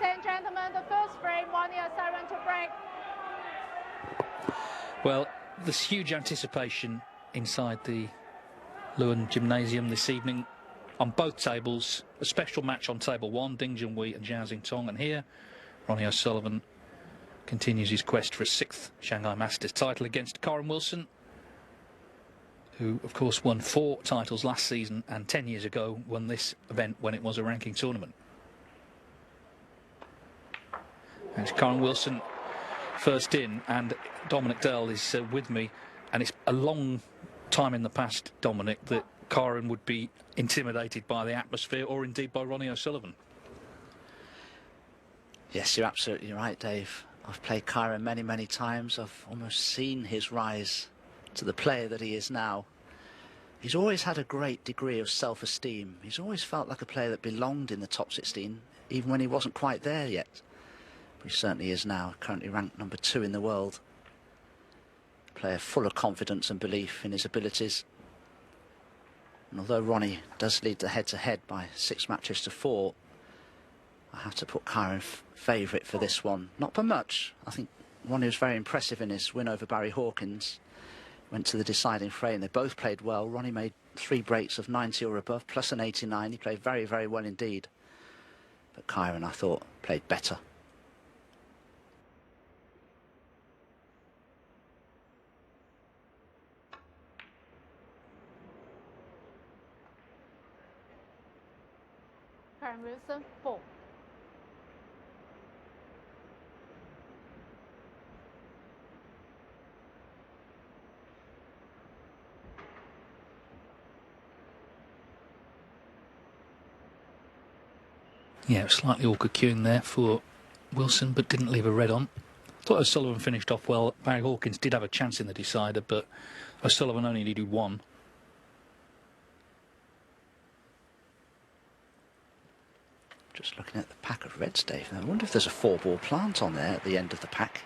and gentlemen, the first frame, 1-7 to break. Well, there's huge anticipation inside the Lewin Gymnasium this evening on both tables. A special match on table 1, Ding Junhui and Zhao Xintong, and here Ronnie O'Sullivan continues his quest for a 6th Shanghai Masters title against Kyren Wilson, who of course won 4 titles last season and 10 years ago won this event when it was a ranking tournament. And it's Kyren Wilson first in, and Dominic Dale is with me, and it's a long time in the past, Dominic, that Kyren would be intimidated by the atmosphere or indeed by Ronnie O'Sullivan. Yes, you're absolutely right, Dave. I've played Kyren many times. I've almost seen his rise to the player that he is now. He's always had a great degree of self-esteem. He's always felt like a player that belonged in the top 16, even when he wasn't quite there yet. But he certainly is now, currently ranked number 2 in the world. A player full of confidence and belief in his abilities. And although Ronnie does lead the head-to-head by 6 matches to 4, I have to put Kyren favourite for this one. Not by much. I think Ronnie was very impressive in his win over Barry Hawkins. Went to the deciding frame. They both played well. Ronnie made 3 breaks of 90 or above, plus an 89. He played very well indeed. But Kyren, I thought, played better. Kyren Wilson, 4. Yeah, slightly awkward queuing there for Wilson, but didn't leave a red on. Thought O'Sullivan finished off well. Barry Hawkins did have a chance in the decider, but O'Sullivan only needed 1. Just looking at the pack of reds, Dave. I wonder if there's a 4-ball plant on there at the end of the pack.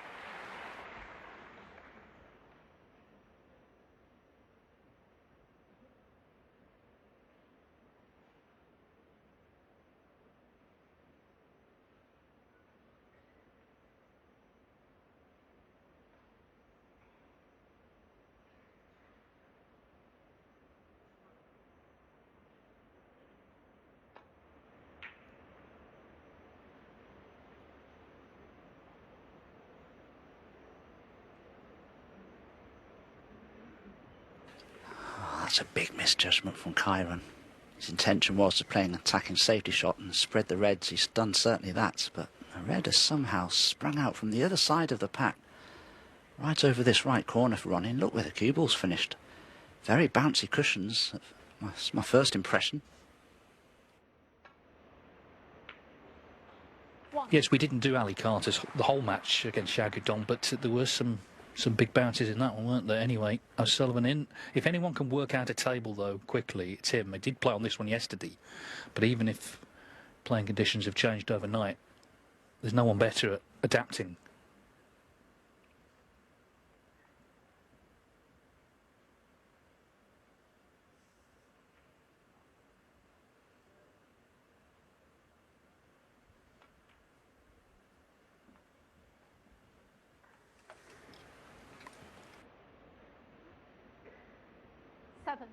That's a big misjudgment from Kyren. His intention was to play an attacking safety shot and spread the reds. He's done certainly that, but a red has somehow sprung out from the other side of the pack, right over this right corner for Ronnie. And look where the cue ball's finished. Very bouncy cushions. That's my first impression. Yes, we didn't do Ali Carter's the whole match against Xiao Guodong, but there were some big bounces in that one, weren't there? Anyway, O'Sullivan in. If anyone can work out a table, though, quickly, it's him. He did play on this one yesterday, but even if playing conditions have changed overnight, there's no one better at adapting. Seven.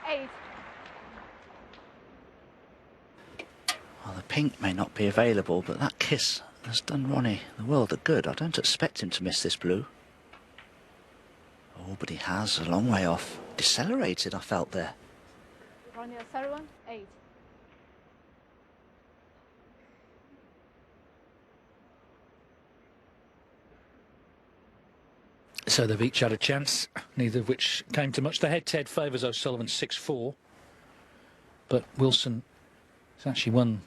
Eight. Well, the pink may not be available, but that kiss has done Ronnie the world of good. I don't expect him to miss this blue. Oh, but he has, a long way off. Decelerated, I felt there. Ronnie O'Sullivan, 8. So they've each had a chance, neither of which came to much. The head-to-head favours O'Sullivan 6-4, but Wilson has actually won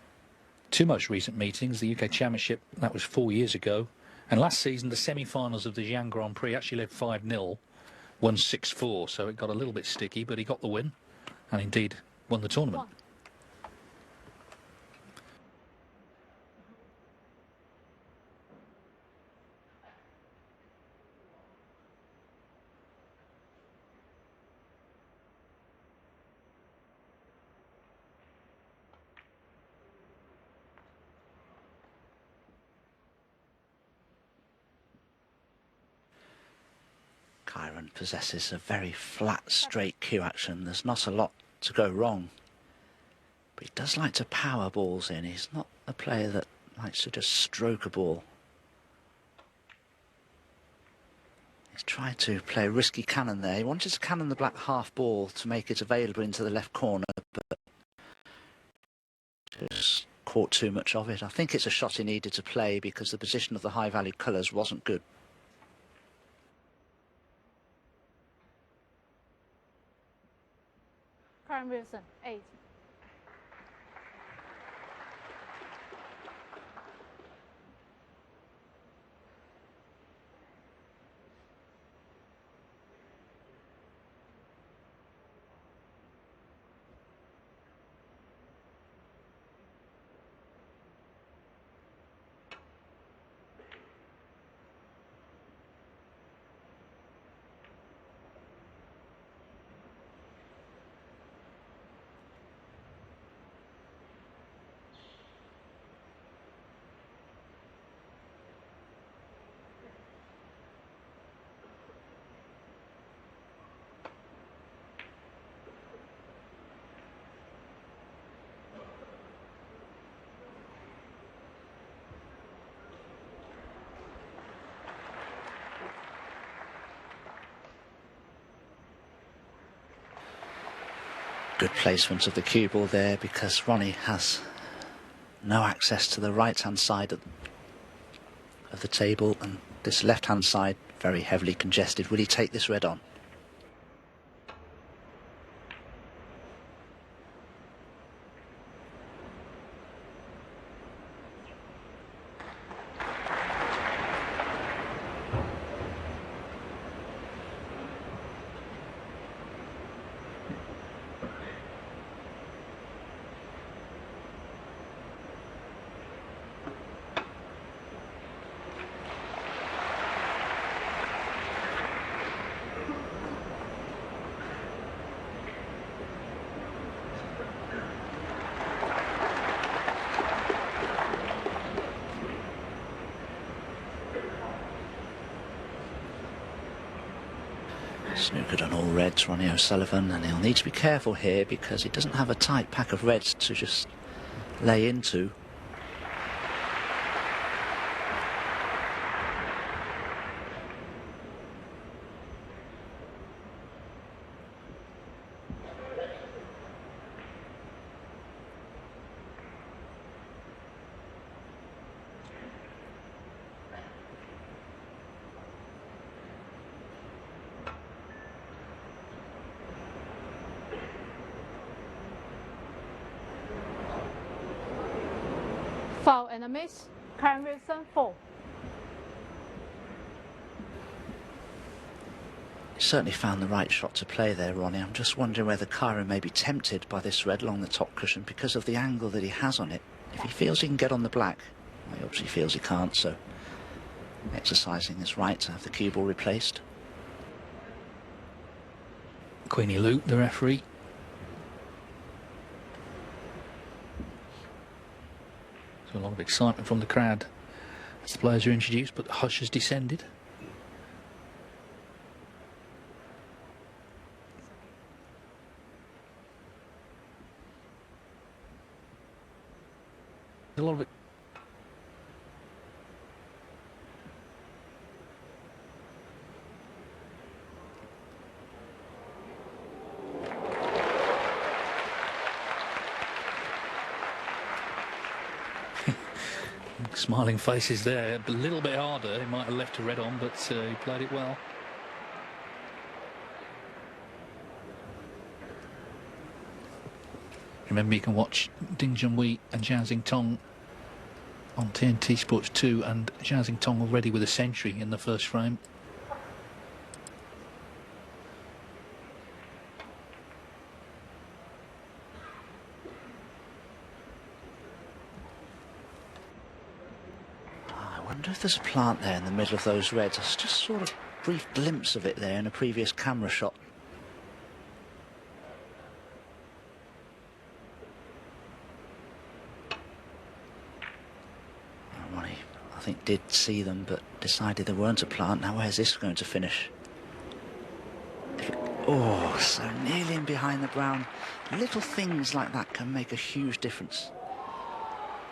2 most recent meetings. The UK Championship, that was 4 years ago, and last season the semi-finals of the Xi'an Grand Prix actually led 5-0, won 6-4, so it got a little bit sticky, but he got the win, and indeed won the tournament. 1. Kyren possesses a very flat, straight cue action. There's not a lot to go wrong. But he does like to power balls in. He's not a player that likes to just stroke a ball. He's tried to play a risky cannon there. He wanted to cannon the black half ball to make it available into the left corner, but just caught too much of it. I think it's a shot he needed to play because the position of the high-valued colours wasn't good. Kyren Wilson, 8. Good placement of the cue ball there because Ronnie has no access to the right-hand side of the table, and this left-hand side very heavily congested. Will he take this red on? Snookered on all reds, Ronnie O'Sullivan, and he'll need to be careful here because he doesn't have a tight pack of reds to just lay into. Foul and a miss. Kyren Wilson, 4. Certainly found the right shot to play there, Ronnie. I'm just wondering whether Kyren may be tempted by this red along the top cushion because of the angle that he has on it. If he feels he can get on the black, well, he obviously feels he can't, so exercising his right to have the cue ball replaced. Queenie Luke, the referee. So a lot of excitement from the crowd as the players are introduced, but the hush has descended. A lot of it. Smiling faces there. A little bit harder. He might have left a red on, but he played it well. Remember, you can watch Ding Junhui and Zhao Xingtong on TNT Sports 2, and Zhao Xingtong already with a century in the first frame. I wonder if there's a plant there in the middle of those reds. It's just sort of a brief glimpse of it there in a previous camera shot. Ronnie, I think, did see them but decided there weren't a plant. Now where's this going to finish? Oh, so nearly in behind the brown. Little things like that can make a huge difference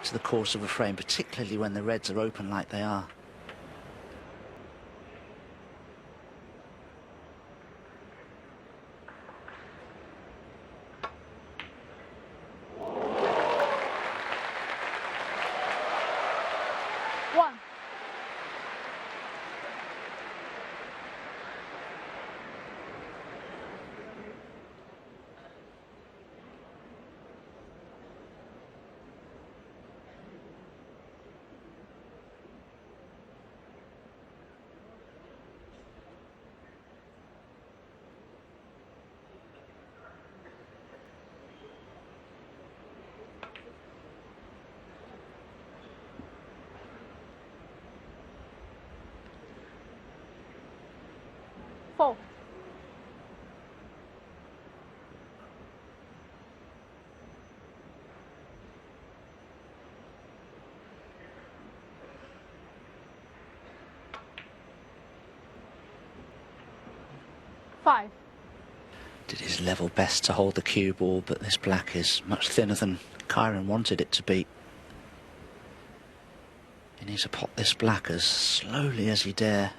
to the course of a frame, particularly when the reds are open like they are. One. Four. Five. Did his level best to hold the cue ball, but this black is much thinner than Kyren wanted it to be. He needs to pot this black as slowly as he dare.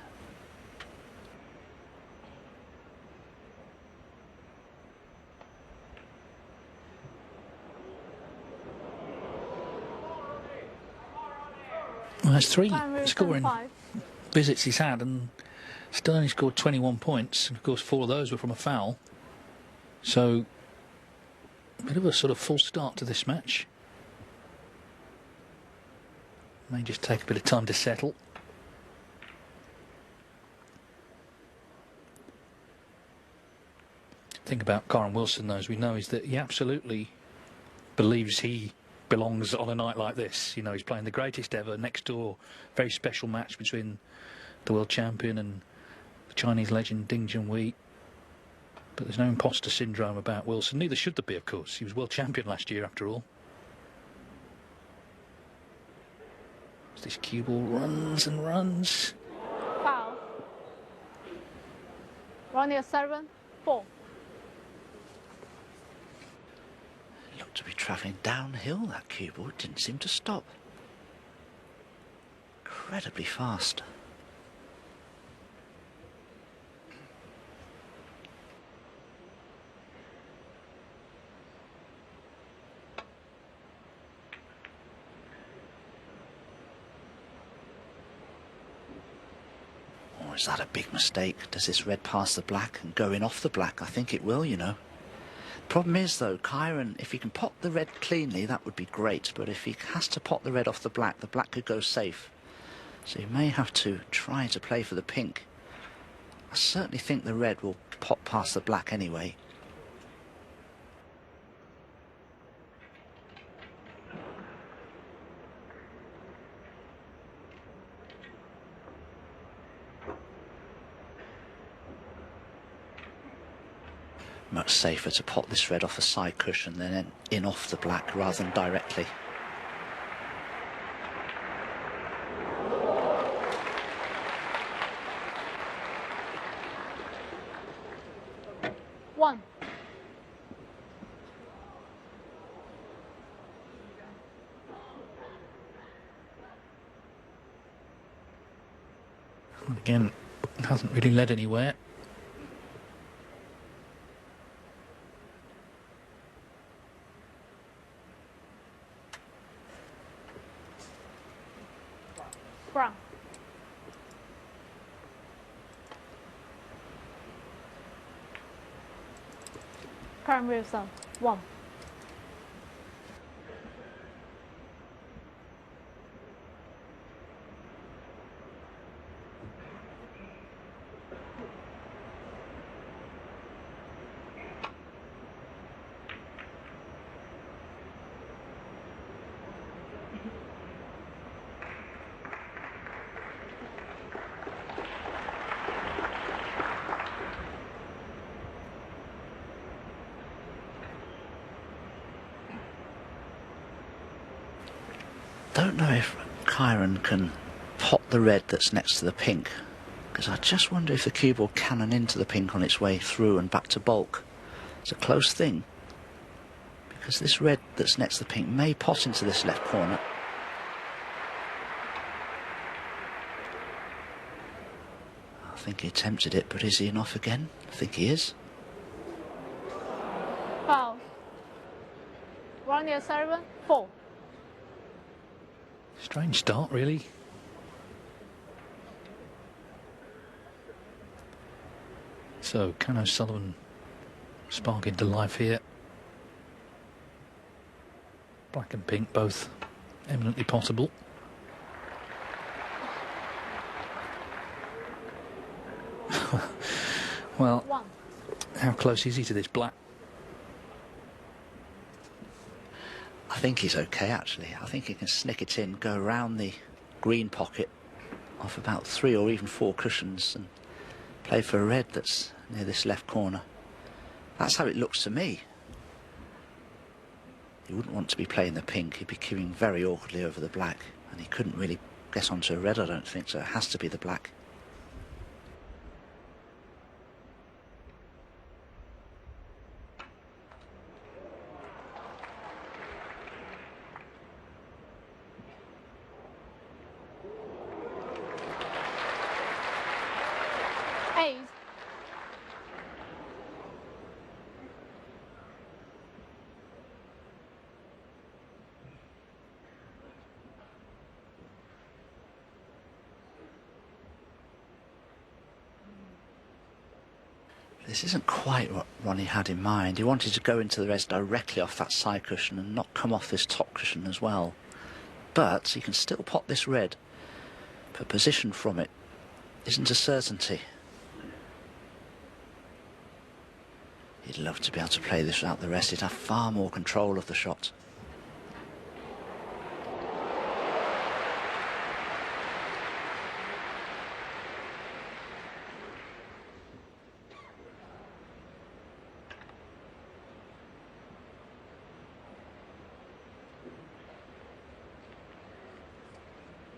Well, that's three Kyren scoring five. visits he's had, and still only scored 21 points. And of course, 4 of those were from a foul. So, a bit of a sort of false start to this match. May just take a bit of time to settle. The thing about Kyren Wilson, though, as we know, is that he absolutely believes he belongs on a night like this. You know, he's playing the greatest ever, next door, very special match between the world champion and the Chinese legend Ding Junhui. But there's no imposter syndrome about Wilson. Neither should there be, of course. He was world champion last year, after all. As this cue ball runs and runs. Foul. Ronnie 7-4. Looked to be travelling downhill, that cue ball. It didn't seem to stop. Incredibly fast. Oh, is that a big mistake? Does this red pass the black and go in off the black? I think it will, you know. Problem is, though, Kyren, if he can pot the red cleanly, that would be great. But if he has to pot the red off the black could go safe. So he may have to try to play for the pink. I certainly think the red will pot past the black anyway. Much safer to pot this red off a side cushion than in off the black rather than directly. One. Again, hasn't really led anywhere. Brown. Kyren Wilson 1. Don't know if Kyren can pot the red that's next to the pink. Because I just wonder if the cue will cannon into the pink on its way through and back to bulk. It's a close thing, because this red that's next to the pink may pot into this left corner. I think he attempted it, but is he enough again? I think he is. Foul. Ronnie 7, 4. Strange start, really. So, can O'Sullivan spark into life here? Black and pink, both eminently possible. Well, how close is he to this black? I think he's okay, actually. I think he can snick it in, go around the green pocket off about 3 or even 4 cushions and play for a red that's near this left corner. That's how it looks to me. He wouldn't want to be playing the pink. He'd be queuing very awkwardly over the black, and he couldn't really get onto a red, I don't think, so it has to be the black. This isn't quite what Ronnie had in mind. He wanted to go into the reds directly off that side cushion and not come off this top cushion as well. But he can still pot this red, but position from it isn't a certainty. He'd love to be able to play this without the rest. He'd have far more control of the shot.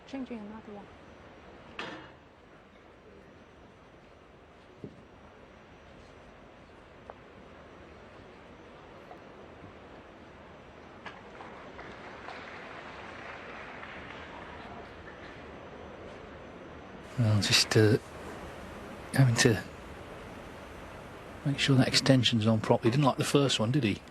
Changing another one. Well, just having to make sure that extension's on properly. Didn't like the first one, did he?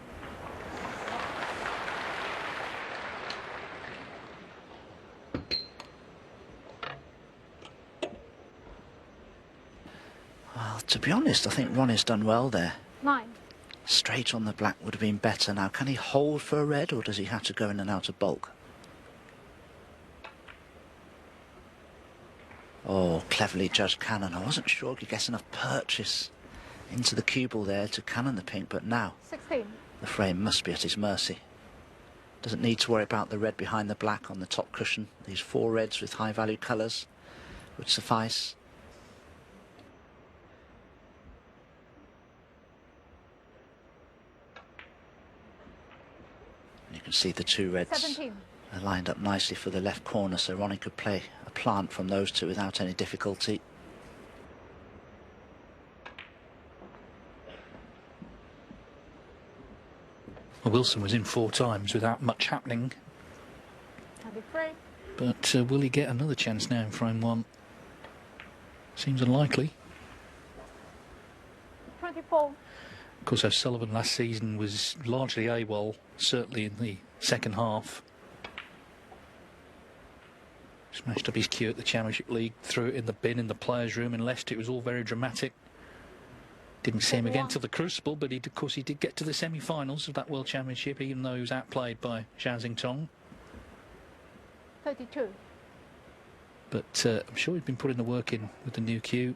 Well, to be honest, I think Ronnie's done well there. 9. Straight on the black would have been better. Now, can he hold for a red, or does he have to go in and out of bulk? Oh, cleverly judged cannon. I wasn't sure he could get enough purchase into the cue ball there to cannon the pink, but now 16. the frame must be at his mercy. Doesn't need to worry about the red behind the black on the top cushion. These 4 reds with high value colours would suffice. You can see the 2 reds 17. are lined up nicely for the left corner, so Ronnie could play a plant from those 2 without any difficulty. Well, Wilson was in 4 times without much happening. 23. But will he get another chance now in frame 1? Seems unlikely. 24. Of course, O'Sullivan last season was largely AWOL, certainly in the second half. Smashed up his cue at the Championship League, threw it in the bin in the players' room and left. It was all very dramatic. Didn't see him again till the Crucible, but of course he did get to the semi-finals of that World Championship, even though he was outplayed by Zhao Tong. 32. But I'm sure he's been putting the work in with the new cue.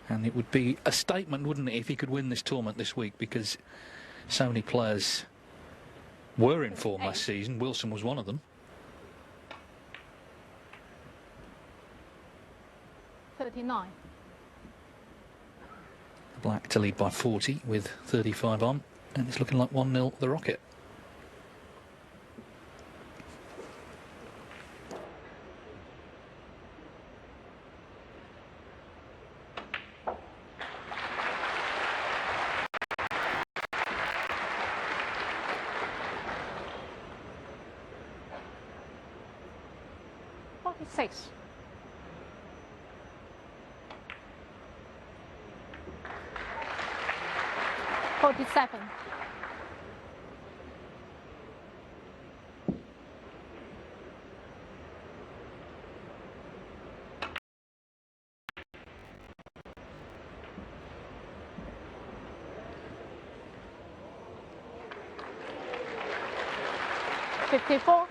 And it would be a statement, wouldn't it, if he could win this tournament this week, because so many players were in form last season. Wilson was one of them. 39. Black to lead by 40 with 35 on, and it's looking like 1-0 the Rocket. 6. $47. $54.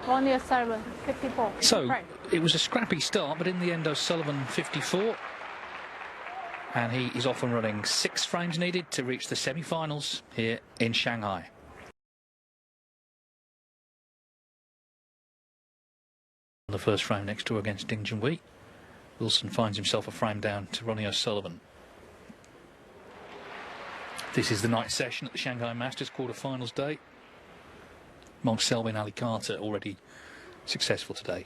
Ronnie 7, 54. So Right. it was a scrappy start, but in the end O'Sullivan 54. And he is off and running. 6 frames needed to reach the semi-finals here in Shanghai. The first frame next door against Ding Junhui. Wilson finds himself a frame down to Ronnie O'Sullivan. This is the night session at the Shanghai Masters quarter-finals day. Mark Selby and Ali Carter already successful today.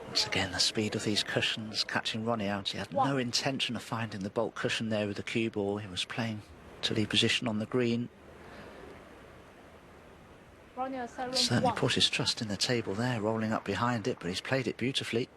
Once again, the speed of these cushions catching Ronnie out. He had no intention of finding the baulk cushion there with the cue ball. He was playing to lead position on the green. Certainly put his trust in the table there, rolling up behind it, but he's played it beautifully.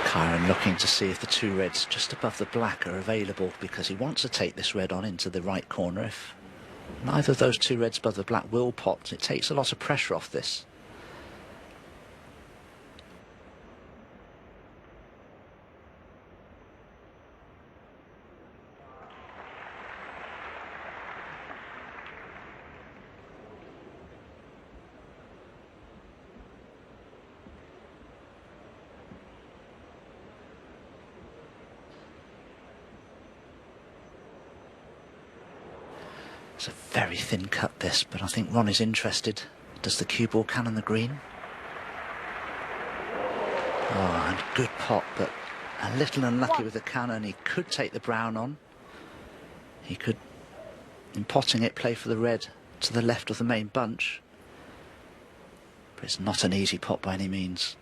Kyren looking to see if the 2 reds just above the black are available, because he wants to take this red on into the right corner. If neither of those 2 reds above the black will pot, it takes a lot of pressure off this. It's a very thin cut this, but I think Ronnie's interested. Does the cue ball cannon the green? Oh, and good pot, but a little unlucky with the cannon. He could take the brown on. He could, in potting it, play for the red to the left of the main bunch. But it's not an easy pot by any means.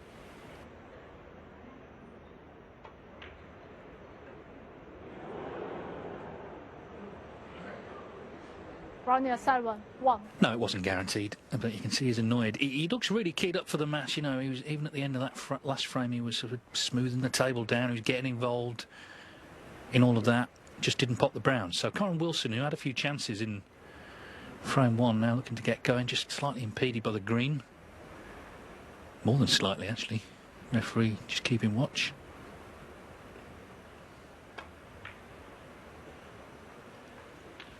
Ronnie 7, 1. No, it wasn't guaranteed, but you can see he's annoyed. He looks really keyed up for the match. You know, he was, even at the end of that last frame, he was sort of smoothing the table down. He was getting involved in all of that. Just didn't pop the brown. So Kyren Wilson, who had a few chances in frame 1, now looking to get going, just slightly impeded by the green. More than slightly, actually. Referee just keeping watch.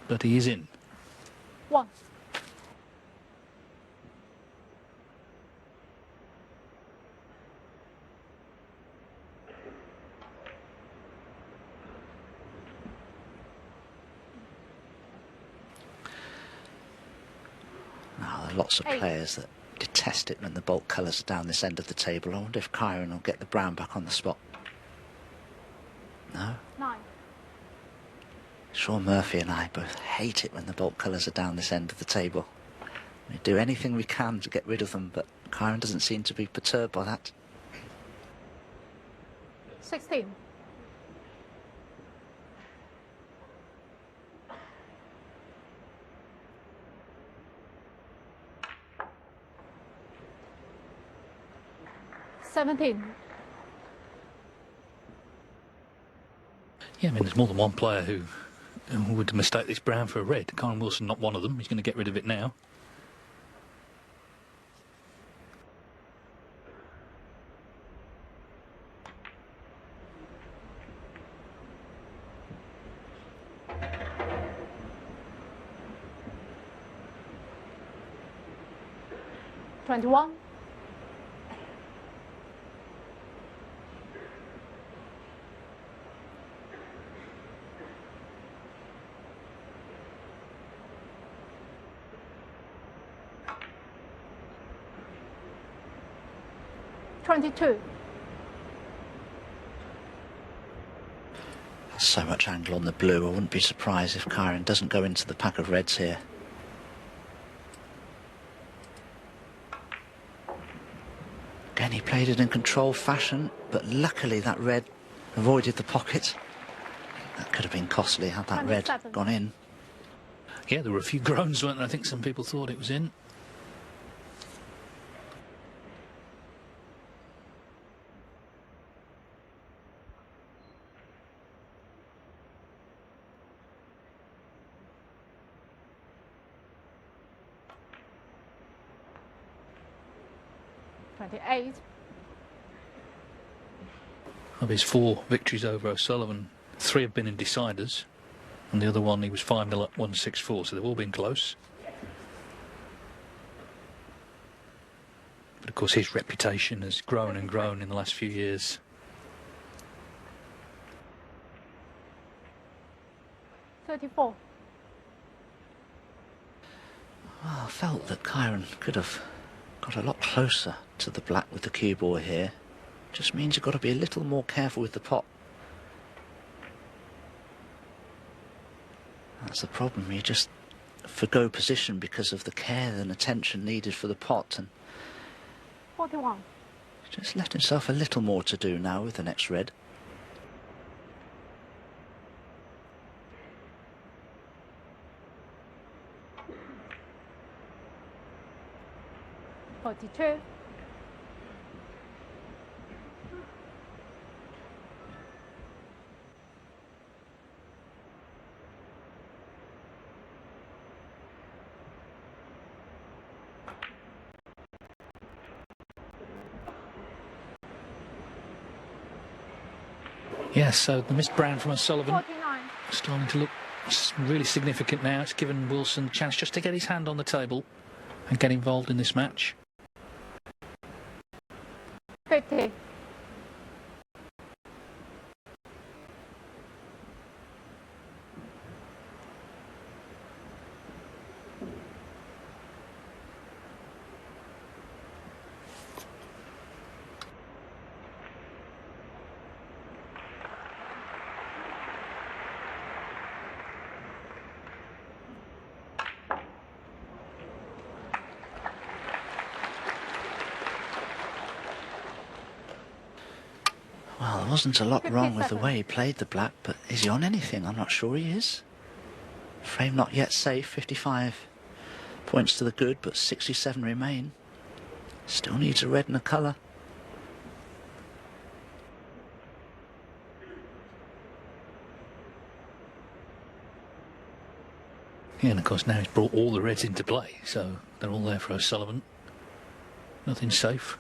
But he is in. 1. Now, there are lots of players that detest it when the baulk colours are down this end of the table. I wonder if Kyren will get the brown back on the spot. No? 9. Sean Murphy and I both hate it when the baulk colours are down this end of the table. We do anything we can to get rid of them, but Kyren doesn't seem to be perturbed by that. 16. 17. Yeah, I mean, there's more than one player who would mistake this brown for a red. Kyren Wilson, not one of them. He's going to get rid of it now. $21. $22. So much angle on the blue. I wouldn't be surprised if Kyren doesn't go into the pack of reds here. Again, he played it in controlled fashion, but luckily that red avoided the pocket. That could have been costly had that red 27. gone in. Yeah, there were a few groans, weren't there? I think some people thought it was in. $28. Of his 4 victories over O'Sullivan, 3 have been in deciders, and the other one he was 5-0 up 1-6-4, so they've all been close. But of course his reputation has grown and grown in the last few years. $34. Well, I felt that Kyren could have got a lot closer to the black with the cue ball here. Just means you've got to be a little more careful with the pot. That's the problem. You just forgo position because of the care and attention needed for the pot, and 41. just left himself a little more to do now with the next red. $42. Yeah, so the missed brown from O'Sullivan 49. starting to look really significant now. It's given Wilson a chance just to get his hand on the table and get involved in this match. 50. Well, there wasn't a lot wrong with the way he played the black, but is he on anything? I'm not sure he is. Frame not yet safe, 55 points to the good, but 67 remain. Still needs a red and a colour. Yeah, and of course now he's brought all the reds into play, so they're all there for O'Sullivan. Nothing safe.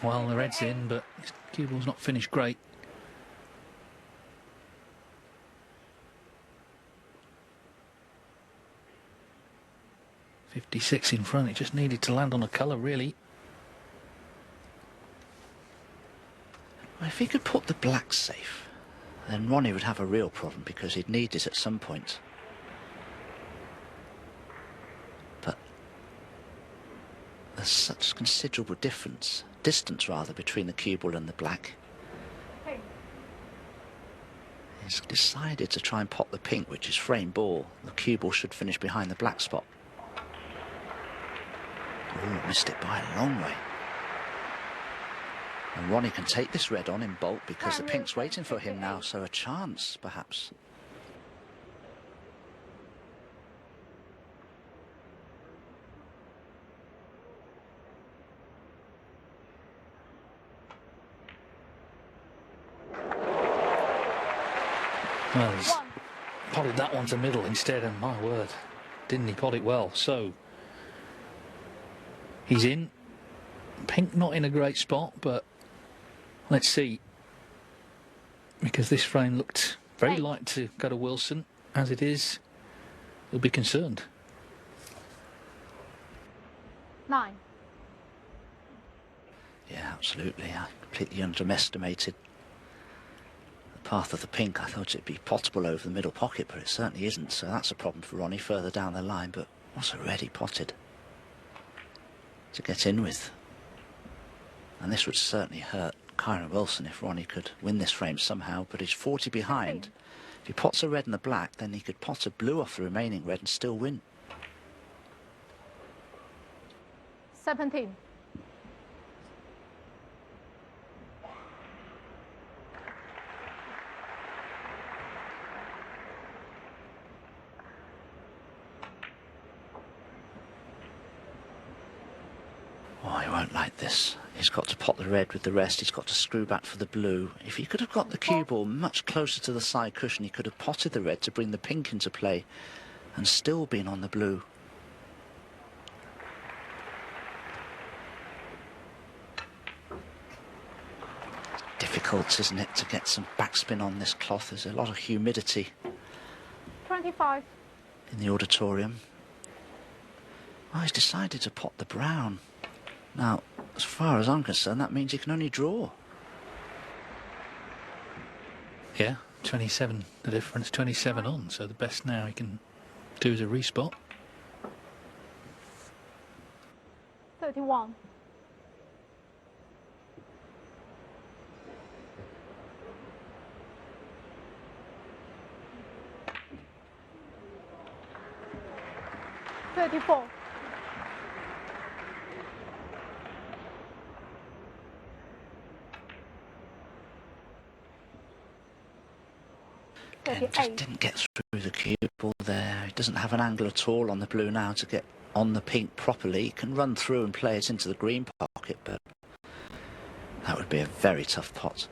Well, the red's in, but his cue ball's not finished great. .56 in front. It just needed to land on a colour, really. Well, if he could put the black safe, then Ronnie would have a real problem because he'd need it at some point. But there's such considerable distance between the cue ball and the black. He's decided to try and pot the pink, which is frame ball. The cue ball should finish behind the black spot. Oh, missed it by a long way. And Ronnie can take this red on in bulk because the pink's waiting for him now, so a chance, perhaps. Well, he's potted that one to middle instead, and my word, didn't he pot it well? So, he's in. Pink not in a great spot, but let's see. Because this frame looked very light to go to Wilson. As it is, he'll be concerned. 9. Yeah, absolutely. I completely underestimated the path of the pink. I thought it'd be potable over the middle pocket, but it certainly isn't. So that's a problem for Ronnie further down the line, but was already potted to get in with. And this would certainly hurt Kyren Wilson if Ronnie could win this frame somehow, but he's 40 behind. If he pots a red and a black, then he could pot a blue off the remaining red and still win. 17. Oh, he won't like this. He's got to pot the red with the rest. He's got to screw back for the blue. If he could have got the cue ball much closer to the side cushion, he could have potted the red to bring the pink into play and still been on the blue. Difficult, isn't it, to get some backspin on this cloth? There's a lot of humidity 25. in the auditorium. Oh, he's decided to pot the brown. Now, as far as I'm concerned, that means he can only draw. Yeah, 27 the difference, 27 on, so the best now he can do is a respot. 31. $34. Again, just didn't get through the cue ball there. He doesn't have an angle at all on the blue now to get on the pink properly. He can run through and play it into the green pocket, but that would be a very tough pot.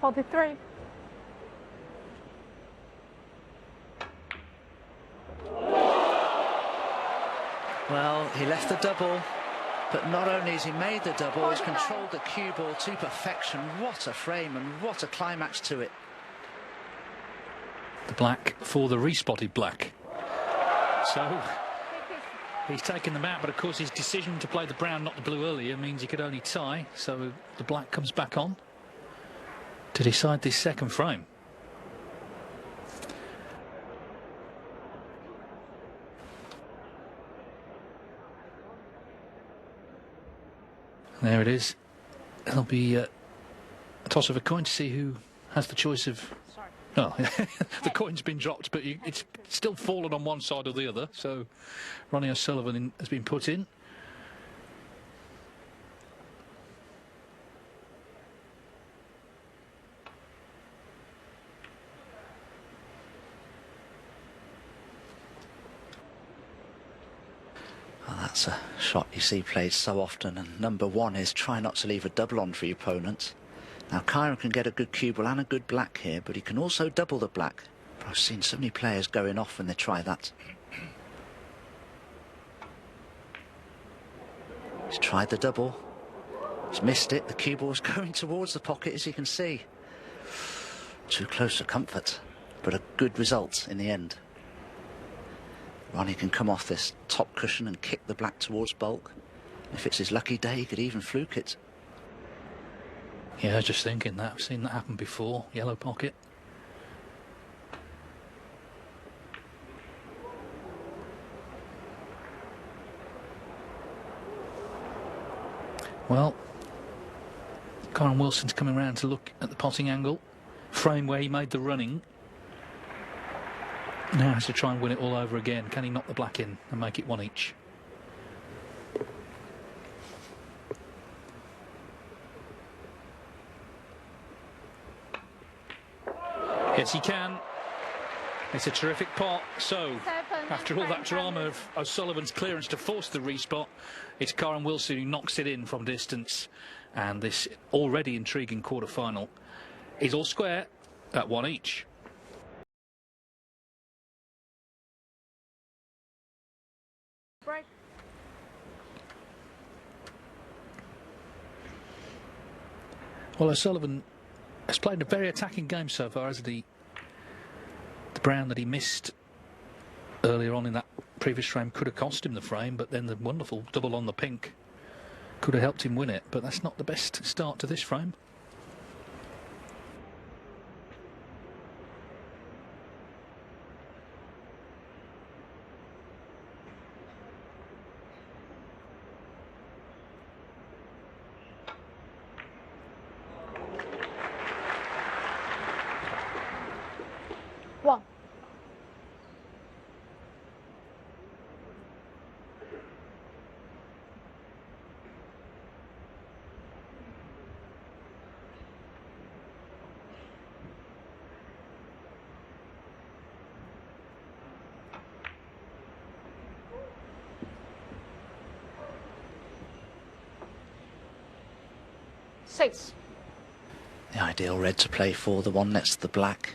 $43. Well, he left the double, but not only has he made the double, he's controlled the cue ball to perfection. What a frame and what a climax to it. The black for the respotted black. So he's taken them out, but of course his decision to play the brown, not the blue earlier, means he could only tie. So the black comes back on to decide this second frame. There it is. It'll be a toss of a coin to see who has the choice of... Oh, the coin's been dropped, but it's still fallen on one side or the other. So Ronnie O'Sullivan has been put in. Well, that's a shot you see played so often, and number one is try not to leave a double on for your opponent. Now Kyren can get a good cue ball and a good black here, but he can also double the black. I've seen so many players going off when they try that. He's tried the double. He's missed it. The cue ball's going towards the pocket, as you can see. Too close for comfort, but a good result in the end. Ronnie can come off this top cushion and kick the black towards bulk. If it's his lucky day, he could even fluke it. Yeah, I was just thinking that. I've seen that happen before. Yellow pocket. Well, Kyren Wilson's coming round to look at the potting angle. Frame where he made the running. Now has to try and win it all over again. Can he knock the black in and make it one each? Yes, he can. It's a terrific pot. So, after all that drama of O'Sullivan's clearance to force the respot, it's Kyren Wilson who knocks it in from distance. And this already intriguing quarter-final is all square at one each. Break. Well, O'Sullivan has played a very attacking game so far, hasn't he? The brown that he missed earlier on in that previous frame could have cost him the frame, but then the wonderful double on the pink could have helped him win it, but that's not the best start to this frame. One. Six. The ideal red to play for, the one next to the black.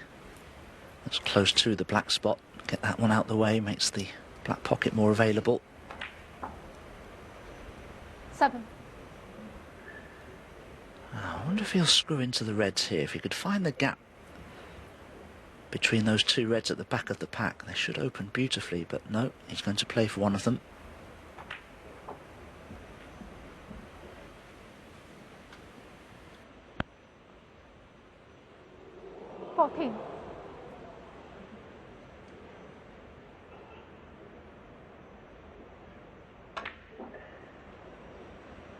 That's close to the black spot. Get that one out the way, makes the black pocket more available. Seven. I wonder if he'll screw into the reds here. If he could find the gap between those two reds at the back of the pack, they should open beautifully, but no, he's going to play for one of them. Fourteen.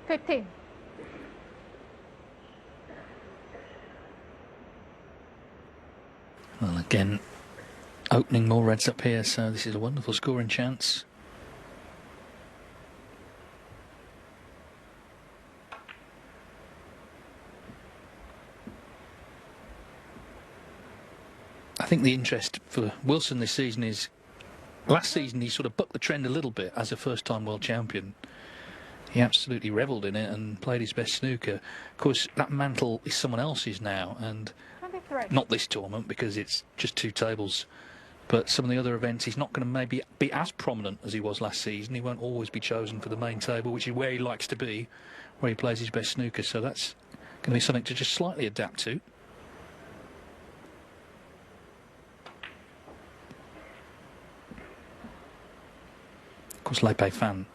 15. Well, again, opening more reds up here, so this is a wonderful scoring chance. I think the interest for Wilson this season is, last season he sort of bucked the trend a little bit as a first-time world champion. He absolutely revelled in it and played his best snooker. Of course, that mantle is someone else's now, and 23. not this tournament because it's just two tables. But some of the other events, he's not going to maybe be as prominent as he was last season. He won't always be chosen for the main table, which is where he likes to be, where he plays his best snooker. So that's going to be something to just slightly adapt to. Of course, Lepe Fan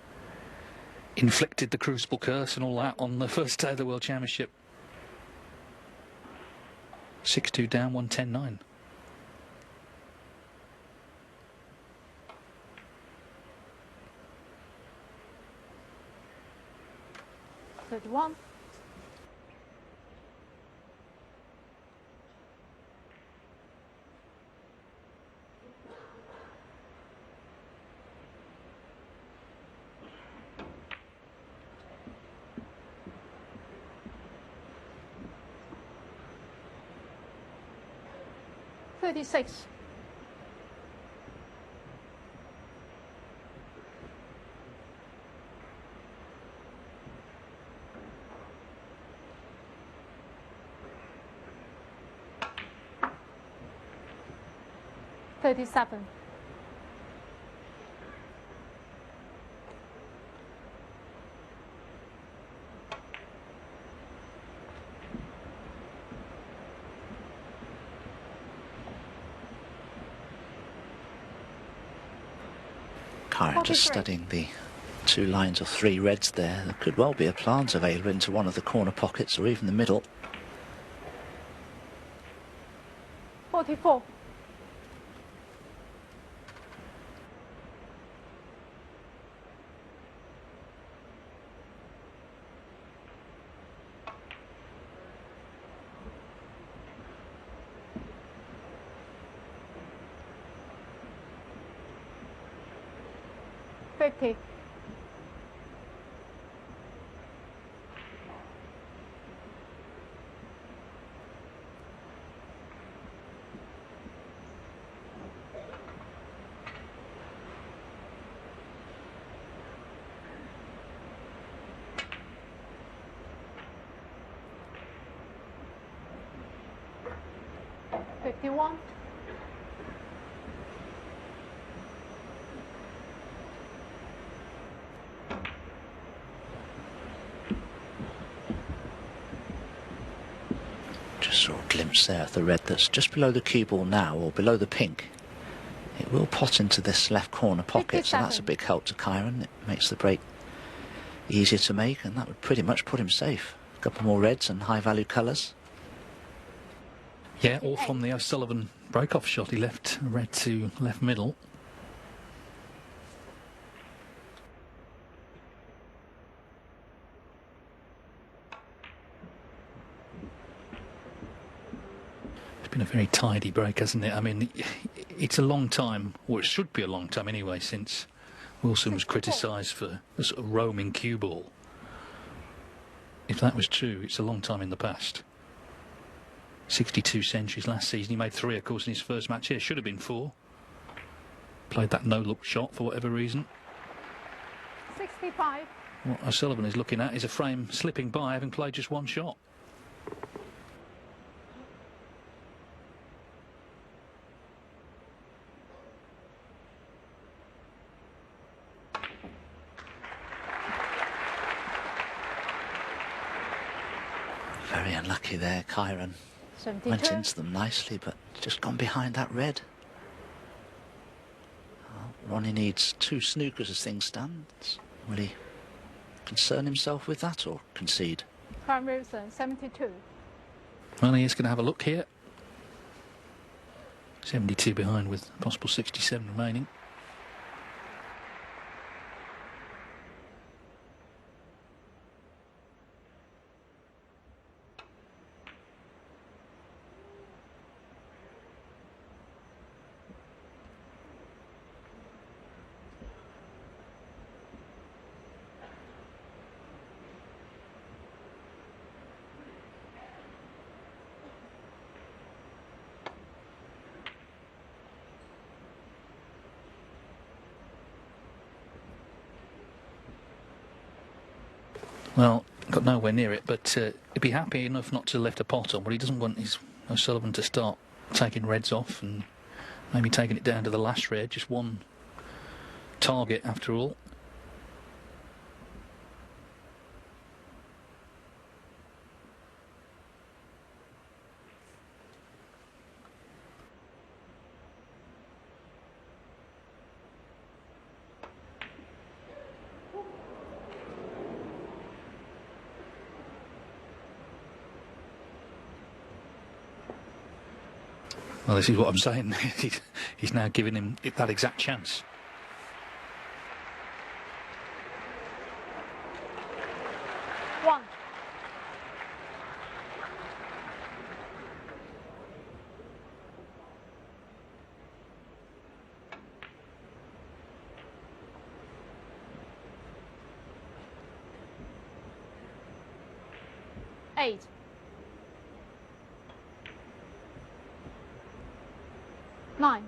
inflicted the Crucible curse and all that on the first day of the World Championship. 6-2 down, 110-9. Thirty-one. 36. 37. 'Kyren just studying the two lines of three reds there. There could well be a plant available into one of the corner pockets or even the middle. 44. 50. $51. Just saw a glimpse there of the red that's just below the cue ball now, or below the pink. It will pot into this left corner pocket, so that's a 57. big help to Kyren. It makes the break easier to make, and that would pretty much put him safe. A couple more reds and high value colours. Yeah, all from the O'Sullivan break-off shot. He left red to left middle. It's been a very tidy break, hasn't it? I mean, it's a long time, or it should be a long time anyway, since Wilson was criticised for a sort of roaming cue ball. If that was true, it's a long time in the past. 62 centuries last season. He made 3, of course, in his first match here. Should have been 4. Played that no-look shot for whatever reason. 65. What O'Sullivan is looking at is a frame slipping by, having played just 1 shot. Very unlucky there, Kyren. 72. Went into them nicely, but just gone behind that red. Ronnie needs 2 snookers as things stand. Will he concern himself with that or concede? Kyren Wilson, 72. Well, he is going to have a look here. 72 behind with a possible 67 remaining. Well, got nowhere near it, but he'd be happy enough not to lift a pot on. What he doesn't want is O'Sullivan to start taking reds off and maybe taking it down to the last red. Just 1 target after all. Well, this is what I'm saying. He's now giving him that exact chance. One. Eight. 9.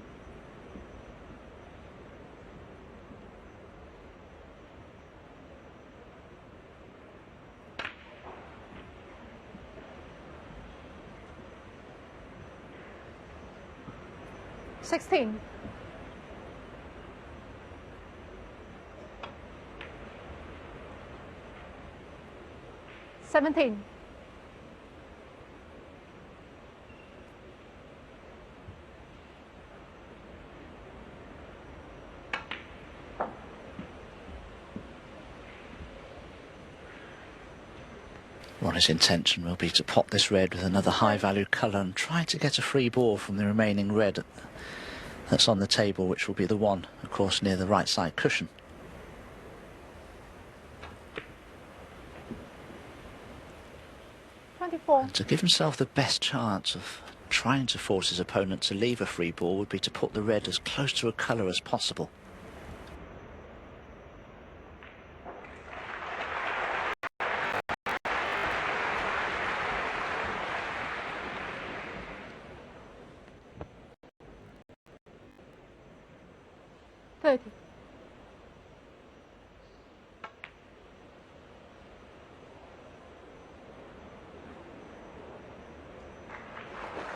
16. 17. 'Ronnie's intention will be to pop this red with another high value colour and try to get a free ball from the remaining red that's on the table, which will be the one, of course, near the right side cushion. And to give himself the best chance of trying to force his opponent to leave a free ball would be to put the red as close to a colour as possible. 30.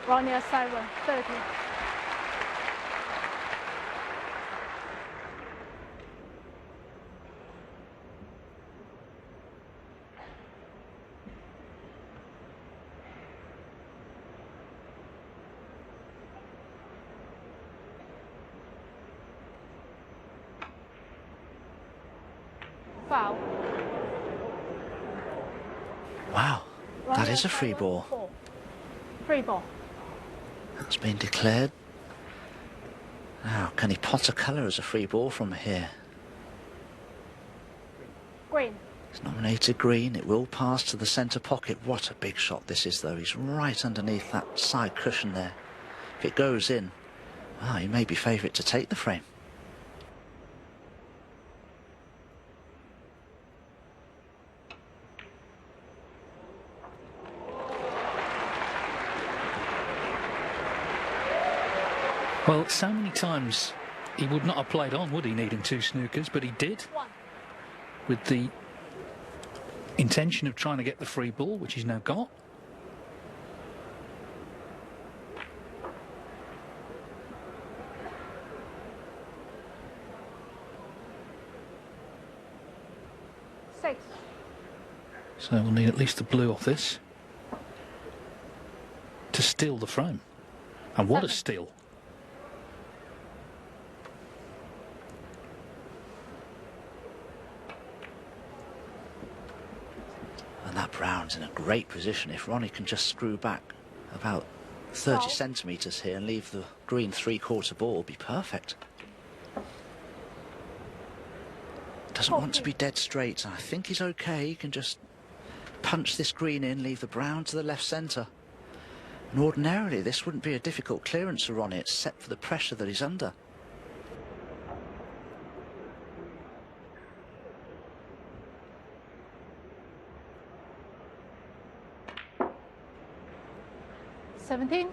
Ronnie 7, 30. Foul. Wow, that Ronnie is a free 7, ball. 4. Free ball. That's been declared. Now, can he pot a colour as a free ball from here? Green. It's nominated green. It will pass to the centre pocket. What a big shot this is, though. He's right underneath that side cushion there. If it goes in, well, he may be favourite to take the frame. Well, so many times he would not have played on, would he, needing 2 snookers, but he did, 1. with the intention of trying to get the free ball, which he's now got. Six. So we'll need at least the blue off this to steal the frame. And what a 7. steal. And that brown's in a great position. If Ronnie can just screw back about 30 Well. centimetres here and leave the green 3/4 ball, be perfect. Doesn't want to be dead straight. I think he's okay. He can just punch this green in, leave the brown to the left centre. And ordinarily this wouldn't be a difficult clearance for Ronnie, except for the pressure that he's under. Seventeen.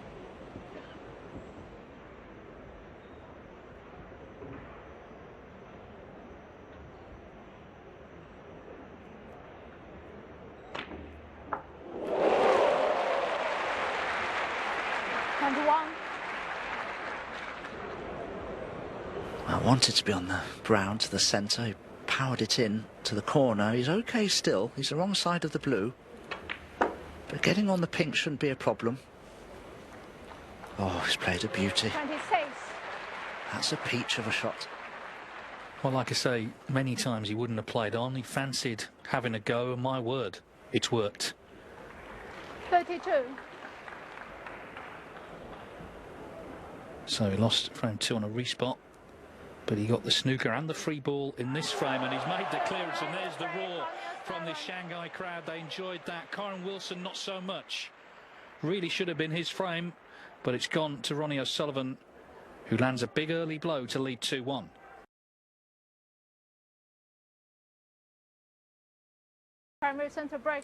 I wanted to be on the brown to the centre. He powered it in to the corner. He's okay still. He's the wrong side of the blue. But getting on the pink shouldn't be a problem. Oh, he's played a beauty. 26. That's a peach of a shot. Well, like I say, many times he wouldn't have played on. He fancied having a go, and my word, it's worked. 32. So he lost frame 2 on a respot, but he got the snooker and the free ball in this frame, and he's made the clearance, and there's the roar from the Shanghai crowd. They enjoyed that. Kyren Wilson, not so much. Really should have been his frame, but it's gone to Ronnie O'Sullivan, who lands a big early blow to lead 2-1. Primary centre break.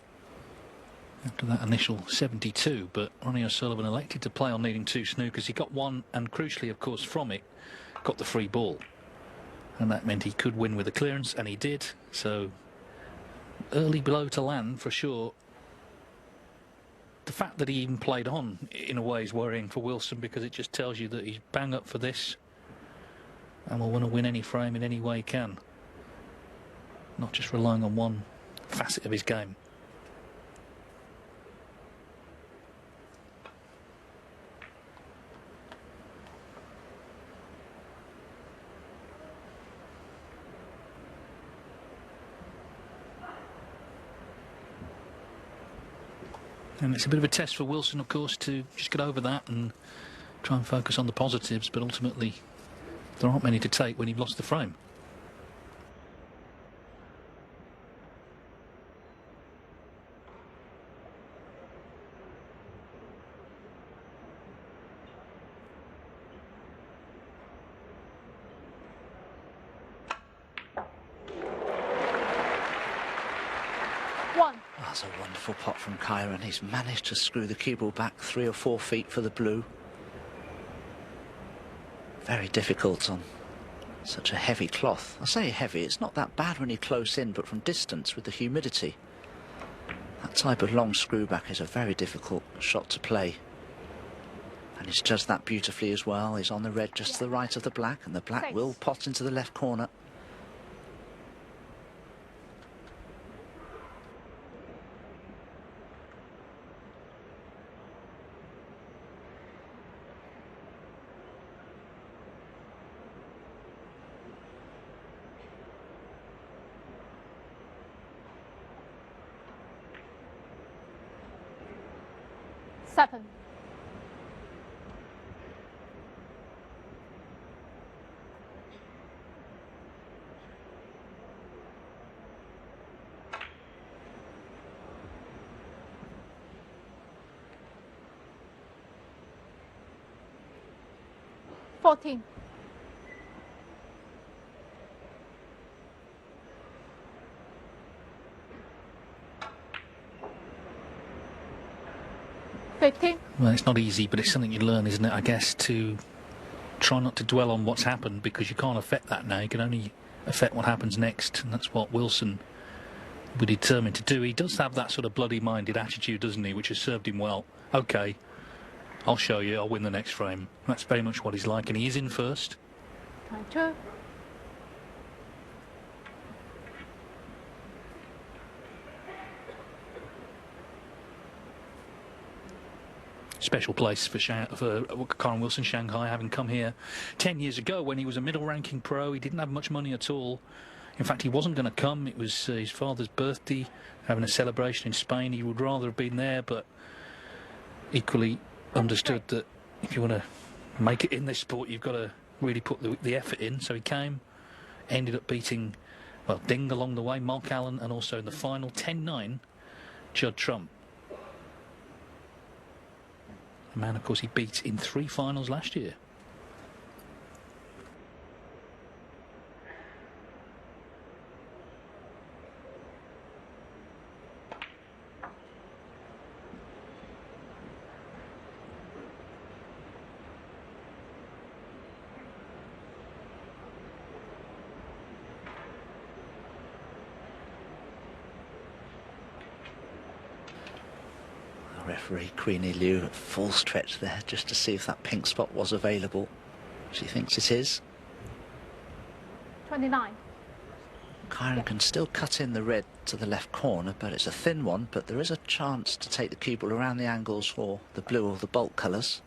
After that initial 72, but Ronnie O'Sullivan elected to play on needing 2 snookers. He got 1, and crucially, of course, from it, got the free ball. And that meant he could win with a clearance, and he did. So, early blow to land, for sure. The fact that he even played on, in a way, is worrying for Wilson, because it just tells you that he's bang up for this and will want to win any frame in any way he can. Not just relying on one facet of his game. And it's a bit of a test for Wilson, of course, to just get over that and try and focus on the positives, but ultimately there aren't many to take when you've lost the frame. That's a wonderful pot from Kyren. He's managed to screw the cue ball back 3 or 4 feet for the blue. Very difficult on Such a heavy cloth. I say heavy, it's not that bad when you're close in, but from distance with the humidity, that type of long screw back is a very difficult shot to play. And he's judged that beautifully as well. He's on the red just to the right of the black, and the black 6. will pot into the left corner. Seven. $14. 15. Well, it's not easy, but it's something you learn, isn't it, I guess, to try not to dwell on what's happened, because you can't affect that now. You can only affect what happens next, and that's what Wilson will be determined to do. He does have that sort of bloody-minded attitude, doesn't he, which has served him well. OK, I'll show you, I'll win the next frame. That's very much what he's like, and he is in first. Time 2. Special place for Kyren Wilson, Shanghai, having come here 10 years ago when he was a middle-ranking pro. He didn't have much money at all. In fact, he wasn't going to come. It was his father's birthday, having a celebration in Spain. He would rather have been there, but equally understood that if you want to make it in this sport, you've got to really put the effort in. So he came, ended up beating, well, Ding along the way, Mark Allen, and also in the final 10-9, Judd Trump. A man, of course, he beat in 3 finals last year. Referee Queenie Liu at full stretch there just to see if that pink spot was available. She thinks it is. 29. Kyren can still cut in the red to the left corner, but it's a thin one, but there is a chance to take the cue ball around the angles for the blue or the bolt colours.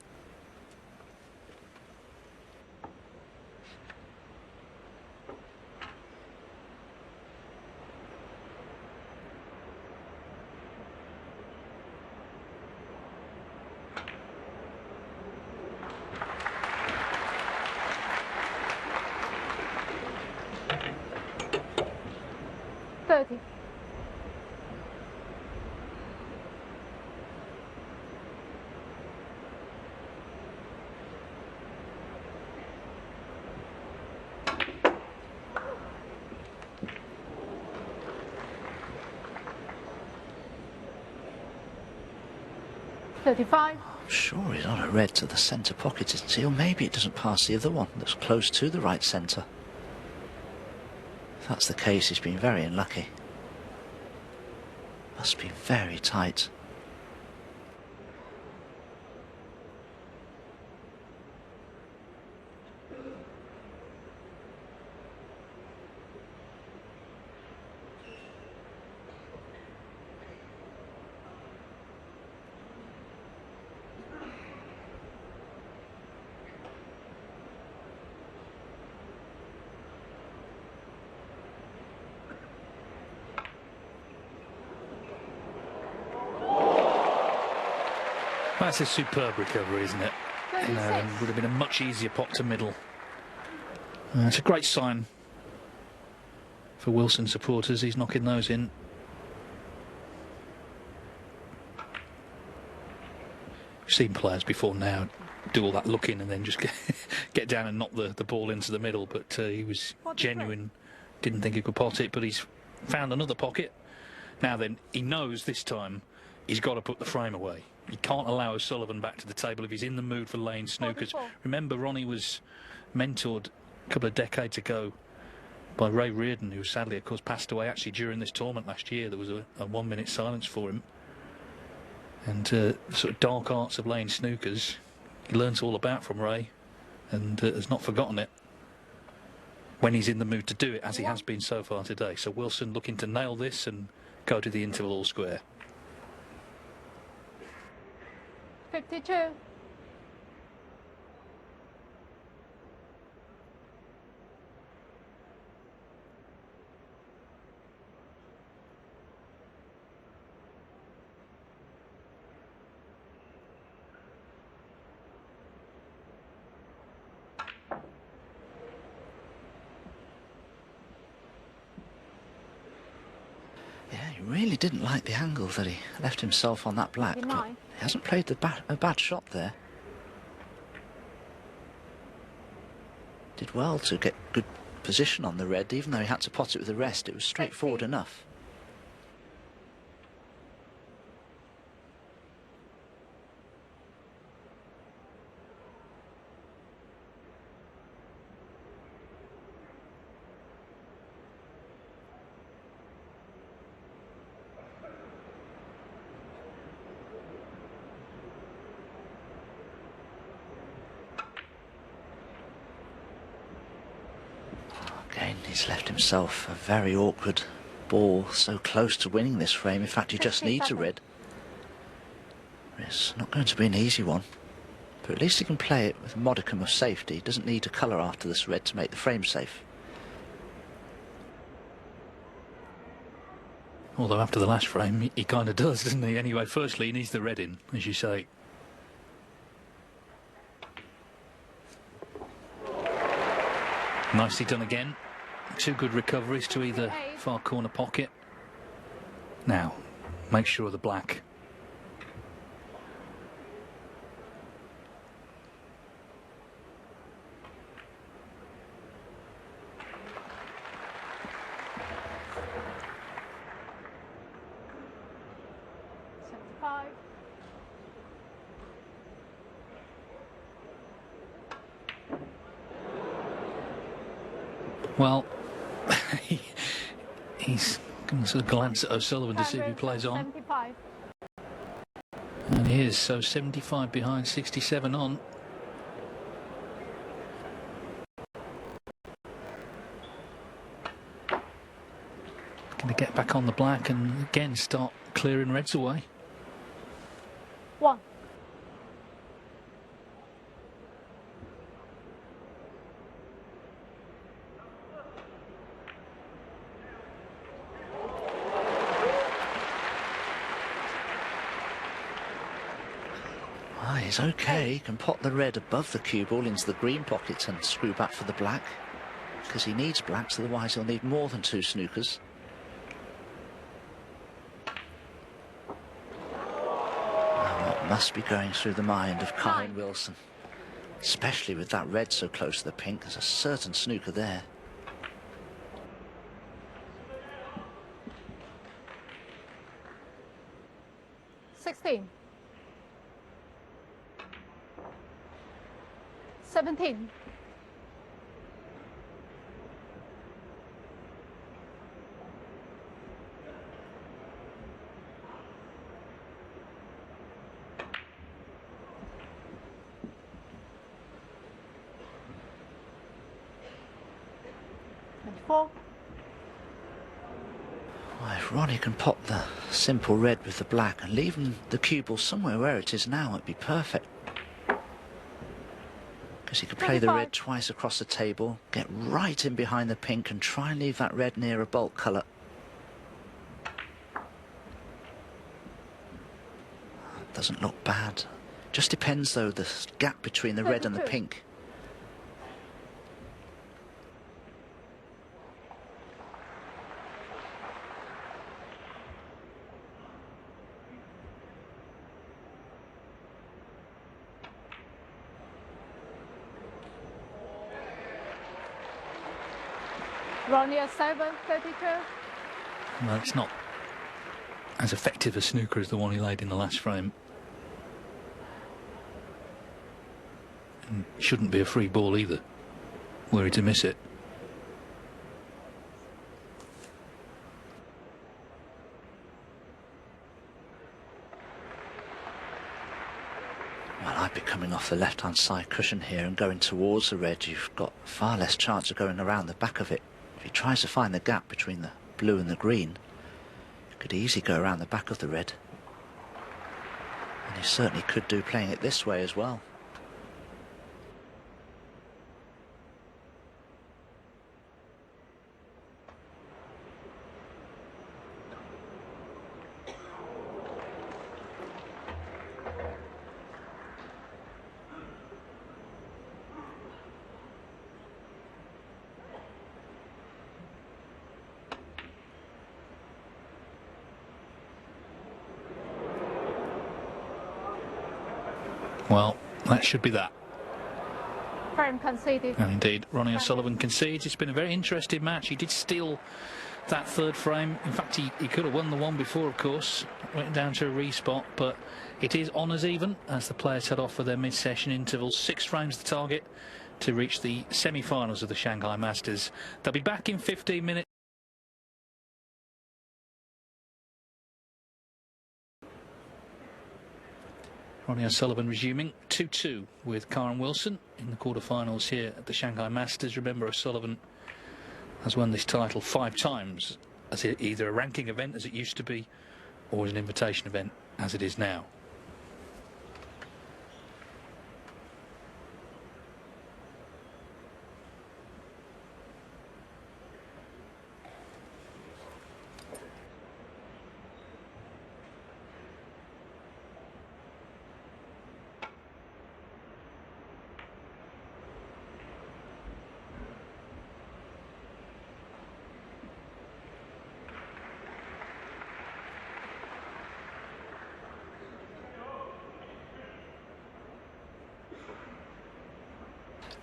$30. $35. I'm sure he's on a red to the centre pocket, isn't he? Or maybe it doesn't pass the other one that's close to the right centre. If that's the case, he's been very unlucky. Must be very tight. That's a superb recovery, isn't it? You know, and would have been a much easier pot to middle. It's a great sign for Wilson supporters. He's knocking those in. We've seen players before now do all that looking and then just get down and knock the ball into the middle, but he was genuine, didn't think he could pot it, but he's found another pocket. Now then, he knows this time he's got to put the frame away. He can't allow O'Sullivan back to the table if he's in the mood for laying snookers. 44. Remember, Ronnie was mentored a couple of decades ago by Ray Reardon, who sadly, of course, passed away actually during this tournament last year. There was a 1 minute silence for him. And sort of dark arts of laying snookers, he learnt all about from Ray, and has not forgotten it when he's in the mood to do it, as he has been so far today. So Wilson looking to nail this and go to the interval all square. 52. Yeah, he really didn't like the angle that he left himself on that black, but 29. he hasn't played a bad shot there. Did well to get good position on the red, even though he had to pot it with the rest. It was straightforward enough. Again, he's left himself a very awkward ball, so close to winning this frame. In fact, he just needs a red. It's not going to be an easy one, but at least he can play it with a modicum of safety. He doesn't need a colour after this red to make the frame safe. Although after the last frame, he kind of does, doesn't he? Anyway, firstly, he needs the red in, as you say. Nicely done again. Two good recoveries to either far corner pocket. Now, make sure of the black. Well, he's going to sort of glance at O'Sullivan to see if he plays on. 75. And he is, so 75 behind, 67 on. Going to get back on the black and again start clearing reds away. 1. He's okay. He can pot the red above the cue ball into the green pocket and screw back for the black, because he needs blacks, otherwise he'll need more than 2 snookers. What must be going through the mind of Kyren Wilson, especially with that red so close to the pink? There's a certain snooker there. $16. 17. Well, if Ronnie can pop the simple red with the black and leave the cue ball somewhere where it is now, it'd be perfect. Because he could play the red twice across the table, get right in behind the pink and try and leave that red near a bulk colour. Doesn't look bad. Just depends though, the gap between the red and the pink. Ronnie at 7, 32. Well, it's not as effective a snooker as the one he laid in the last frame. And shouldn't be a free ball either. were he to miss it. Well, I'd be coming off the left-hand side cushion here and going towards the red. You've got far less chance of going around the back of it. If he tries to find the gap between the blue and the green, he could easily go around the back of the red. And he certainly could do playing it this way as well. Well, that should be that. Frame conceded. And indeed, Ronnie O'Sullivan concedes. It's been a very interesting match. He did steal that third frame. In fact, he could have won the one before, of course. Went down to a respot, but it is honours even as the players head off for their mid-session intervals. 6 frames the target to reach the semi-finals of the Shanghai Masters. They'll be back in 15 minutes. Ronnie O'Sullivan resuming 2-2 with Kyren Wilson in the quarterfinals here at the Shanghai Masters. Remember, O'Sullivan has won this title 5 times as either a ranking event as it used to be or as an invitation event as it is now.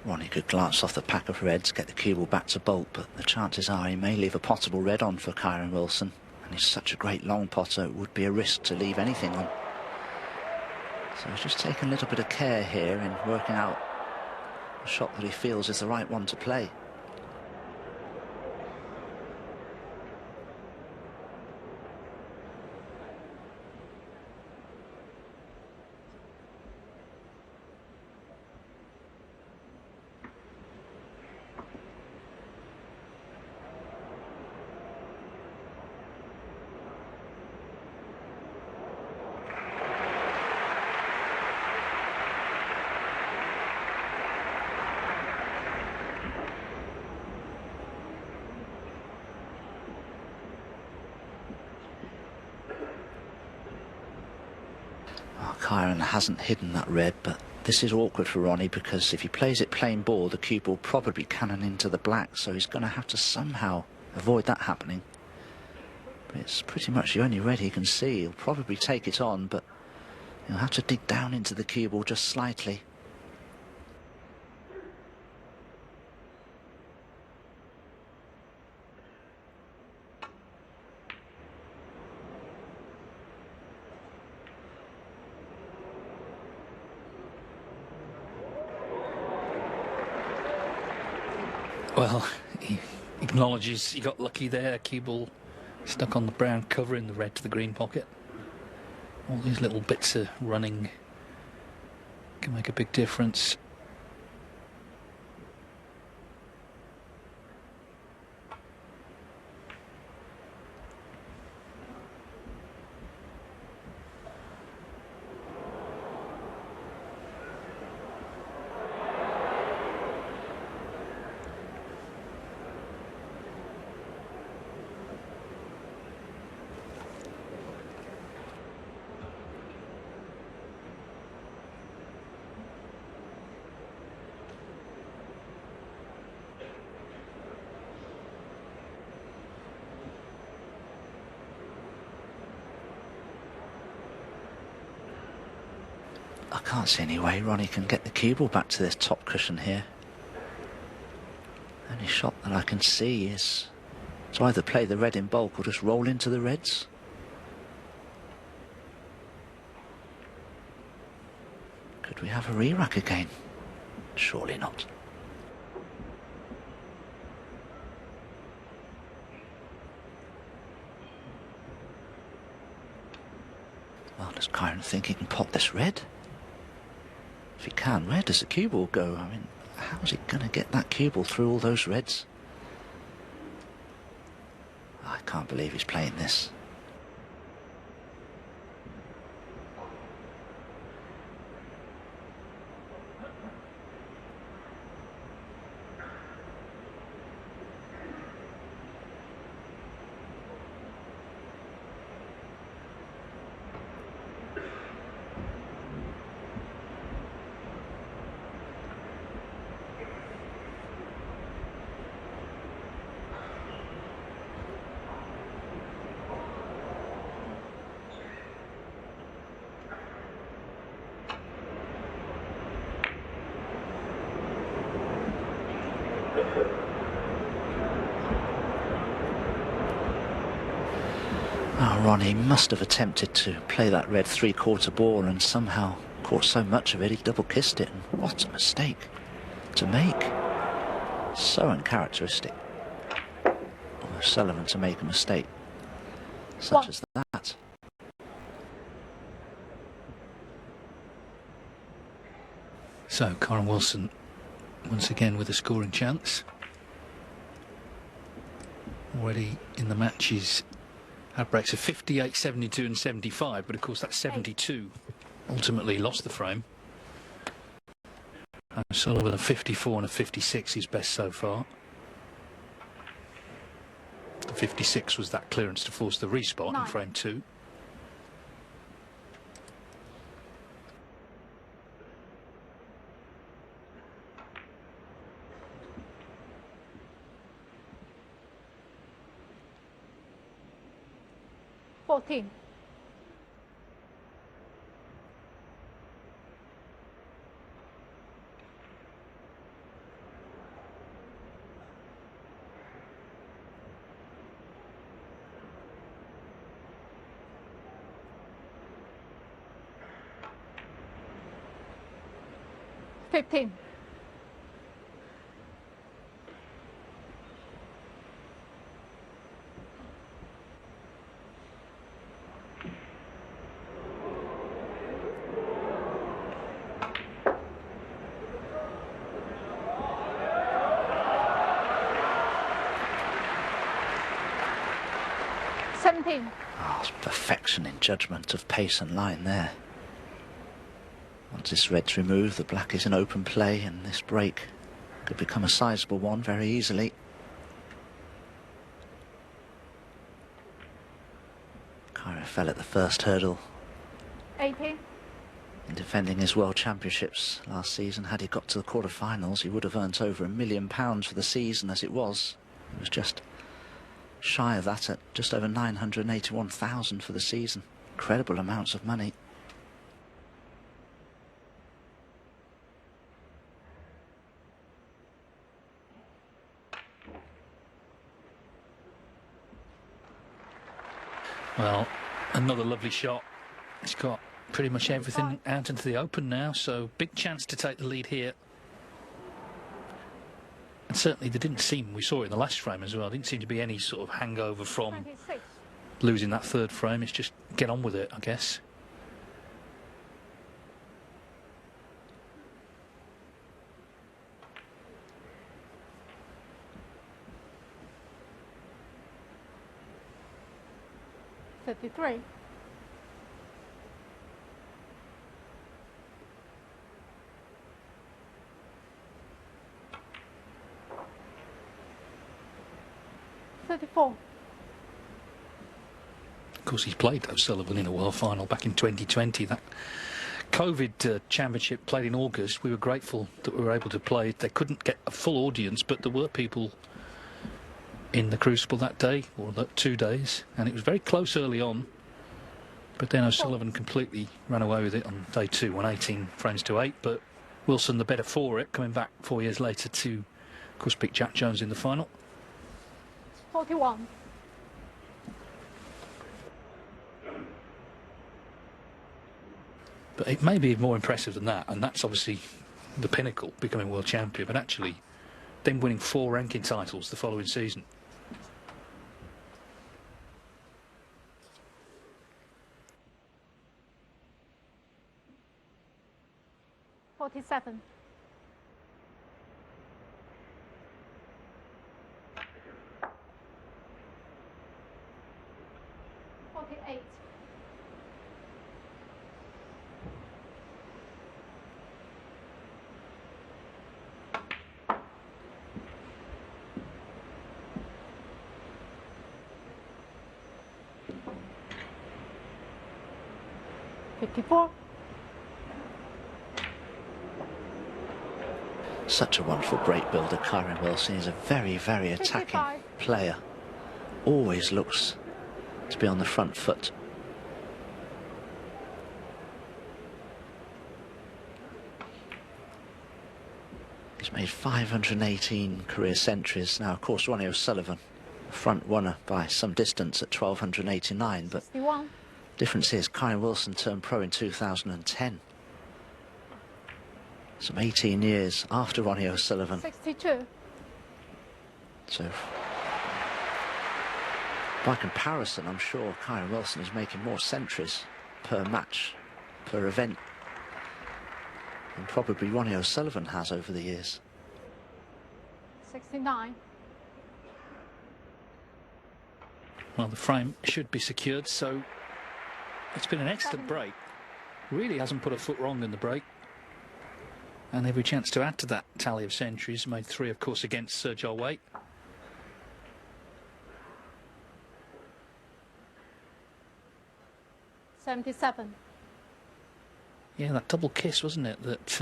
Ronnie could glance off the pack of reds, get the cue ball back to Bolt, but the chances are he may leave a potable red on for Kyren Wilson. And he's such a great long potter, it would be a risk to leave anything on. So he's just taking a little bit of care here in working out a shot that he feels is the right one to play. Kyren hasn't hidden that red, but this is awkward for Ronnie because if he plays it plain ball, the cue ball probably cannon into the black, so he's going to have to somehow avoid that happening. But it's pretty much the only red he can see. He'll probably take it on, but he'll have to dig down into the cue ball just slightly. Well, he acknowledges he got lucky there. Cue ball stuck on the brown cover in the red to the green pocket. All these little bits of running can make a big difference. I can't see any way Ronnie can get the cue ball back to this top cushion here. Only shot that I can see is to either play the red in bulk or just roll into the reds. Could we have a re-rack again? Surely not. Well, does Kyren think he can pot this red? If he can, where does the cue ball go? I mean, how's he going to get that cue ball through all those reds? I can't believe he's playing this. Oh, Ronnie must have attempted to play that red three-quarter ball and somehow caught so much of it he double-kissed it. And what a mistake to make. So uncharacteristic of Sullivan to make a mistake such as that. So Kyren Wilson once again with a scoring chance. Already in the matches had breaks of 58, 72 and 75, but of course that 72 ultimately lost the frame. And Sullivan a 54 and a 56, his best so far. The 56 was that clearance to force the respot in frame 2. Fourteen. $15. Oh, it's perfection in judgment of pace and line there. Once this red's removed, the black is in open play, and this break could become a sizable one very easily. Kyren fell at the first hurdle. 18. In defending his World Championships last season, had he got to the quarter-finals, he would have earned over £1 million for the season. As it was just shy of that at just over 981,000 for the season. Incredible amounts of money. Well, another lovely shot. He's got pretty much everything out into the open now, so big chance to take the lead here. And certainly there didn't seem, we saw it in the last frame as well, didn't seem to be any sort of hangover from 26. losing that third frame. It's just get on with it, I guess. $33. $34. Of course, he's played though, Sullivan, in a World Final back in 2020. That COVID championship played in August. We were grateful that we were able to play. They couldn't get a full audience, but there were people in the Crucible that day, or that 2 days, and it was very close early on. But then O'Sullivan completely ran away with it on day 2, won 18 frames to 8. But Wilson the better for it, coming back 4 years later to, of course, beat Jack Jones in the final. 41. But it may be more impressive than that, and that's obviously the pinnacle, becoming world champion, but actually then winning 4 ranking titles the following season. 47. 48. 54. Such a wonderful break builder, Kyren Wilson. He's a very, very attacking 55. player. Always looks to be on the front foot. He's made 518 career centuries. Now, of course, Ronnie O'Sullivan, front runner by some distance at 1,289. But 61. difference is Kyren Wilson turned pro in 2010. Some 18 years after Ronnie O'Sullivan. 62. So, by comparison, I'm sure Kyren Wilson is making more centuries per match, per event, than probably Ronnie O'Sullivan has over the years. 69. Well, the frame should be secured, so it's been an excellent 70. break. Really hasn't put a foot wrong in the break. And every chance to add to that tally of centuries. Made 3, of course, against Sir Joel Waite. 77. Yeah, that double kiss, wasn't it, that,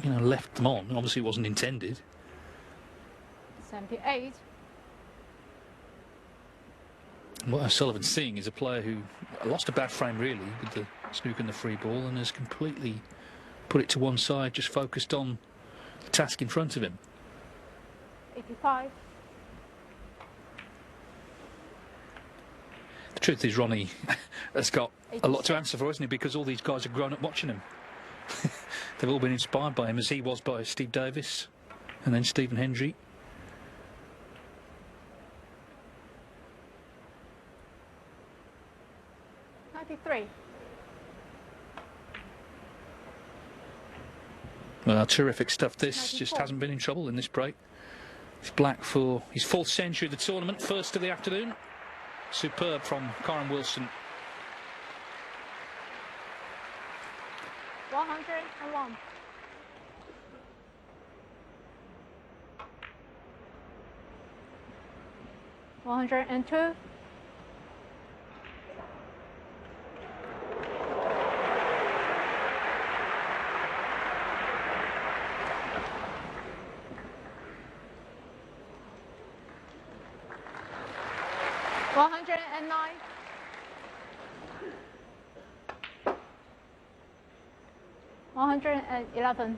you know, left them on. Obviously, it wasn't intended. 78. What O'Sullivan's seeing is a player who lost a bad frame, really, with the snooker and the free ball, and has completely put it to one side, just focused on the task in front of him. 85. The truth is, Ronnie has got a lot to answer for, hasn't he? Because all these guys have grown up watching him. They've all been inspired by him, as he was by Steve Davis and then Stephen Hendry. Well, terrific stuff. This 94. just hasn't been in trouble in this break. It's black for his 4th century of the tournament, first of the afternoon. Superb from Kyren Wilson. 101. 102. 109. 111.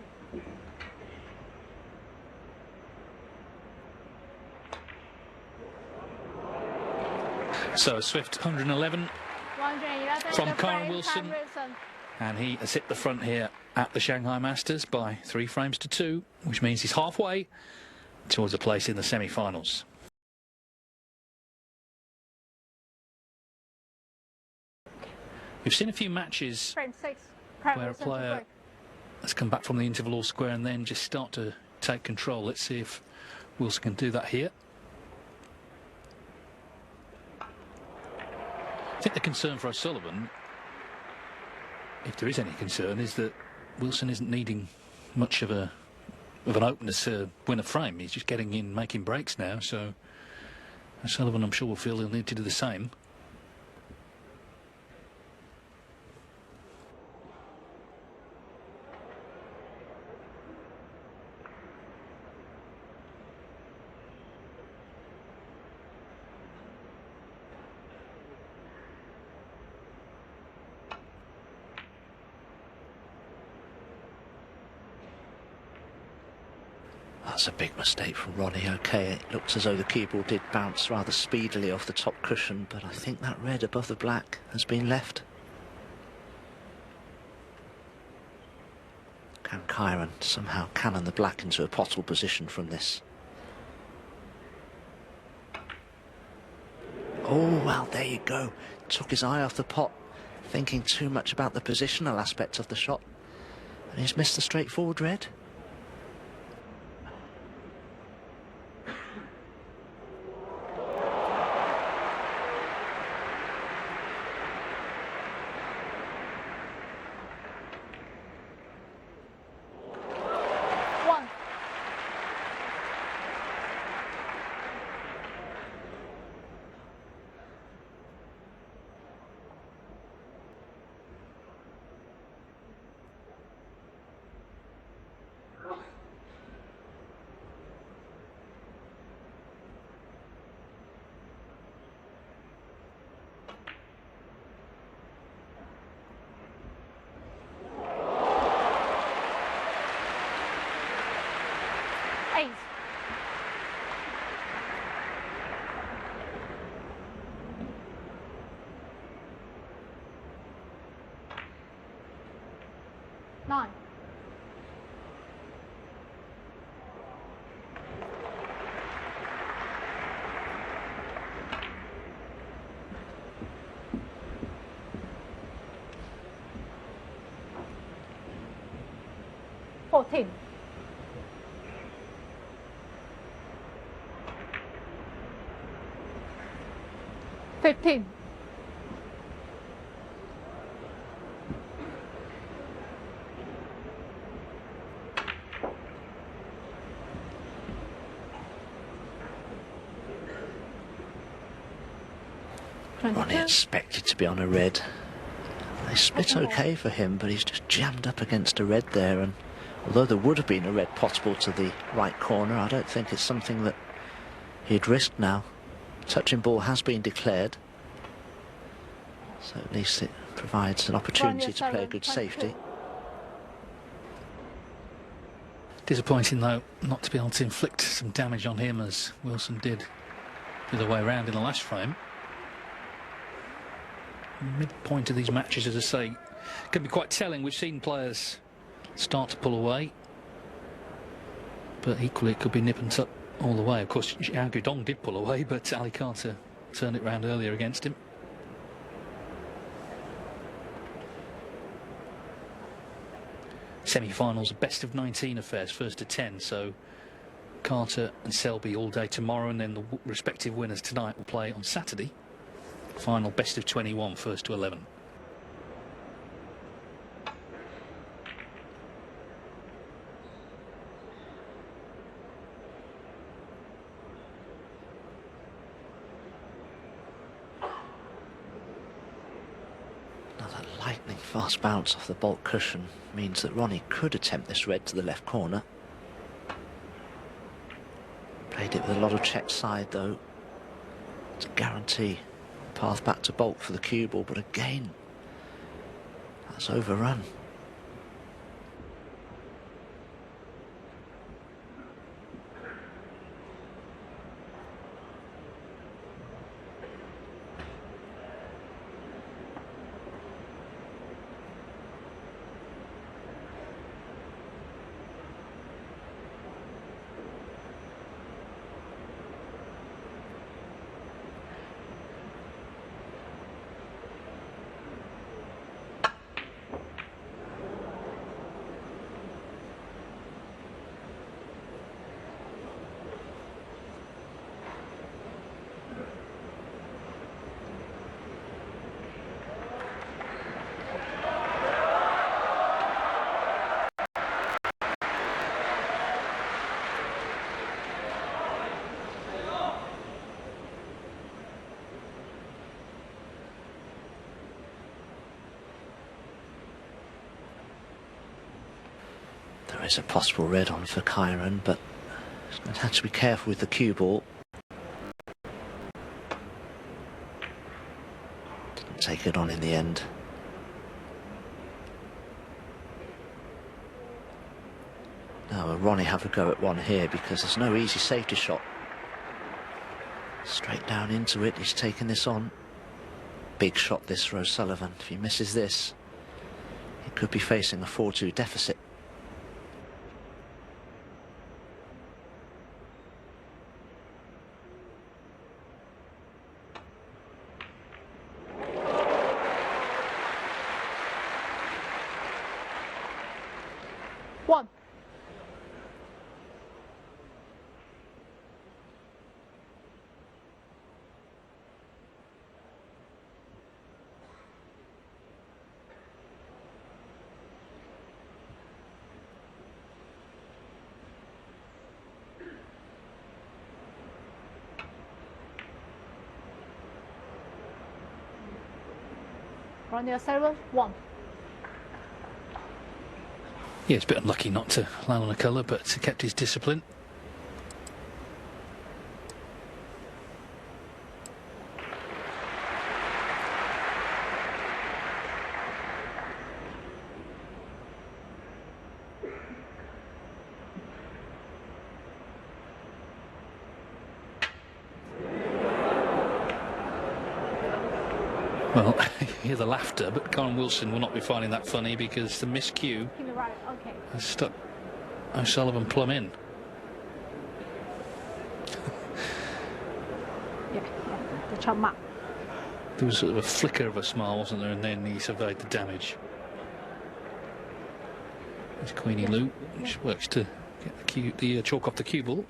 So a swift 111 111 from the Kyren frame, Wilson. Kyren Wilson. And he has hit the front here at the Shanghai Masters by 3 frames to 2, which means he's halfway towards a place in the semi-finals. We've seen a few matches Frame 6. where a player has come back from the interval all square and then just start to take control. Let's see if Wilson can do that here. I think the concern for O'Sullivan, if there is any concern, is that Wilson isn't needing much of an openness to win a frame. He's just getting in, making breaks now, so O'Sullivan, I'm sure, will feel he'll need to do the same. That's a big mistake from Ronnie. OK, it looks as though the cue ball did bounce rather speedily off the top cushion, but I think that red above the black has been left. Can Kyren somehow cannon the black into a pottle position from this? Oh, well, there you go. Took his eye off the pot, thinking too much about the positional aspect of the shot. He's missed a straightforward red. One. Eight. Nine. Fourteen. 15. Ronnie expected to be on a red. They split okay for him, but he's just jammed up against a red there, and although there would have been a red possible to the right corner, I don't think it's something that he'd risk now. Touching ball has been declared, so at least it provides an opportunity to play a good safety. Disappointing though not to be able to inflict some damage on him as Wilson did the other way around in the last frame. Midpoint of these matches, as I say, can be quite telling. We've seen players start to pull away, but equally it could be nip and tuck all the way. Of course, Xiao Guidong did pull away, but Ali Carter turned it round earlier against him. Semi-finals, best of 19 affairs, first to 10, so Carter and Selby all day tomorrow, and then the respective winners tonight will play on Saturday. Final best of 21, first to 11. Another lightning fast bounce off the baulk cushion means that Ronnie could attempt this red to the left corner. Played it with a lot of check side though, to guarantee the path back to baulk for the cue ball, but again, that's overrun. There is a possible red on for Kyren, but he's going to have to be careful with the cue ball. Didn't take it on in the end. Now will Ronnie have a go at one here, because there's no easy safety shot. Straight down into it, he's taking this on. Big shot this for O'Sullivan. If he misses this, he could be facing a 4-2 deficit. 1. Ronnie 7, 1. Yeah, it's a bit unlucky not to land on a colour, but he kept his discipline. Well, you hear the laughter, but Kyren Wilson will not be finding that funny because the miscue Give me right, okay. has stuck O'Sullivan plumb in. Yeah, the chop mark. There was sort of a flicker of a smile, wasn't there? And then he surveyed the damage. There's Queenie Lou, which works to get the chalk off the cue ball.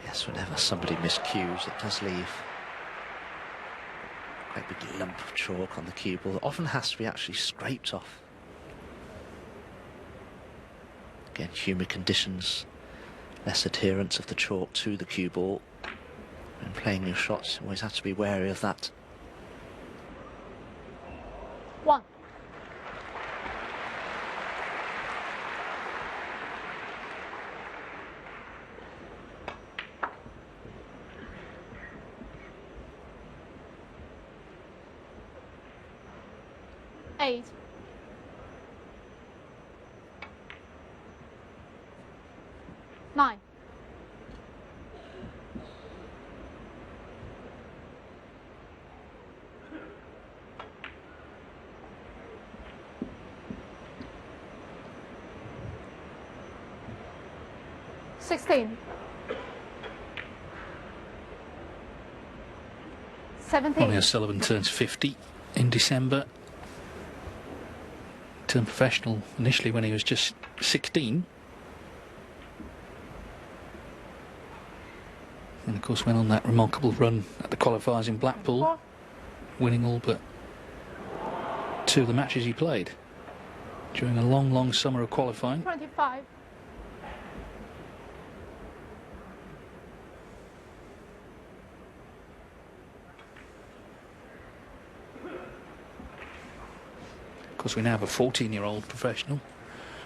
Yes, whenever somebody miscues, it does leave quite a big lump of chalk on the cue ball. It often has to be actually scraped off. Again, humid conditions, less adherence of the chalk to the cue ball. When playing your shots, you always have to be wary of that. 1. Eight. 9. 16. 17. Ronnie O'Sullivan turns 50 in December. Turned professional initially when he was just 16. And of course went on that remarkable run at the qualifiers in Blackpool, winning all but 2 of the matches he played during a long, long summer of qualifying. 25. Of course, we now have a 14-year-old professional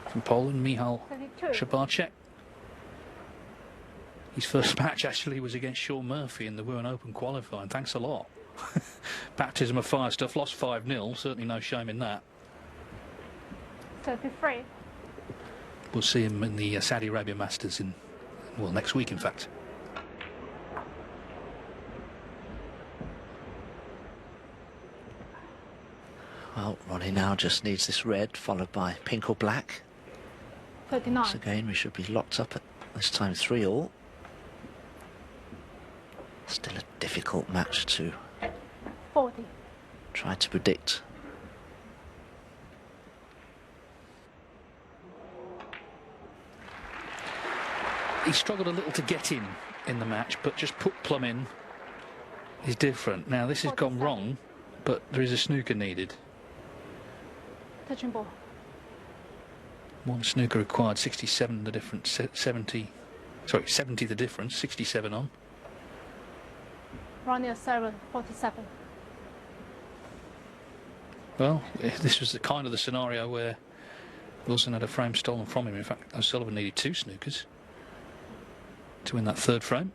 from Poland, Michal 32. Shabarczyk. His first match actually was against Sean Murphy in the Women Open qualifying. Thanks a lot. Baptism of fire stuff. Lost 5-0. Certainly no shame in that. 33. We'll see him in the Saudi Arabia Masters in, well, next week, in fact. Well, Ronnie now just needs this red, followed by pink or black. 39. So again, we should be locked up at this time 3-all. Still a difficult match to 40. try to predict. He struggled a little to get in the match, but just put plumb in is different. Now, this has gone wrong, but there is a snooker needed. Touching ball. One snooker required, 67 the difference, 70 the difference, 67 on. Ronnie 7, 47. Well, this was the kind of the scenario where Wilson had a frame stolen from him. In fact, O'Sullivan needed 2 snookers to win that 3rd frame.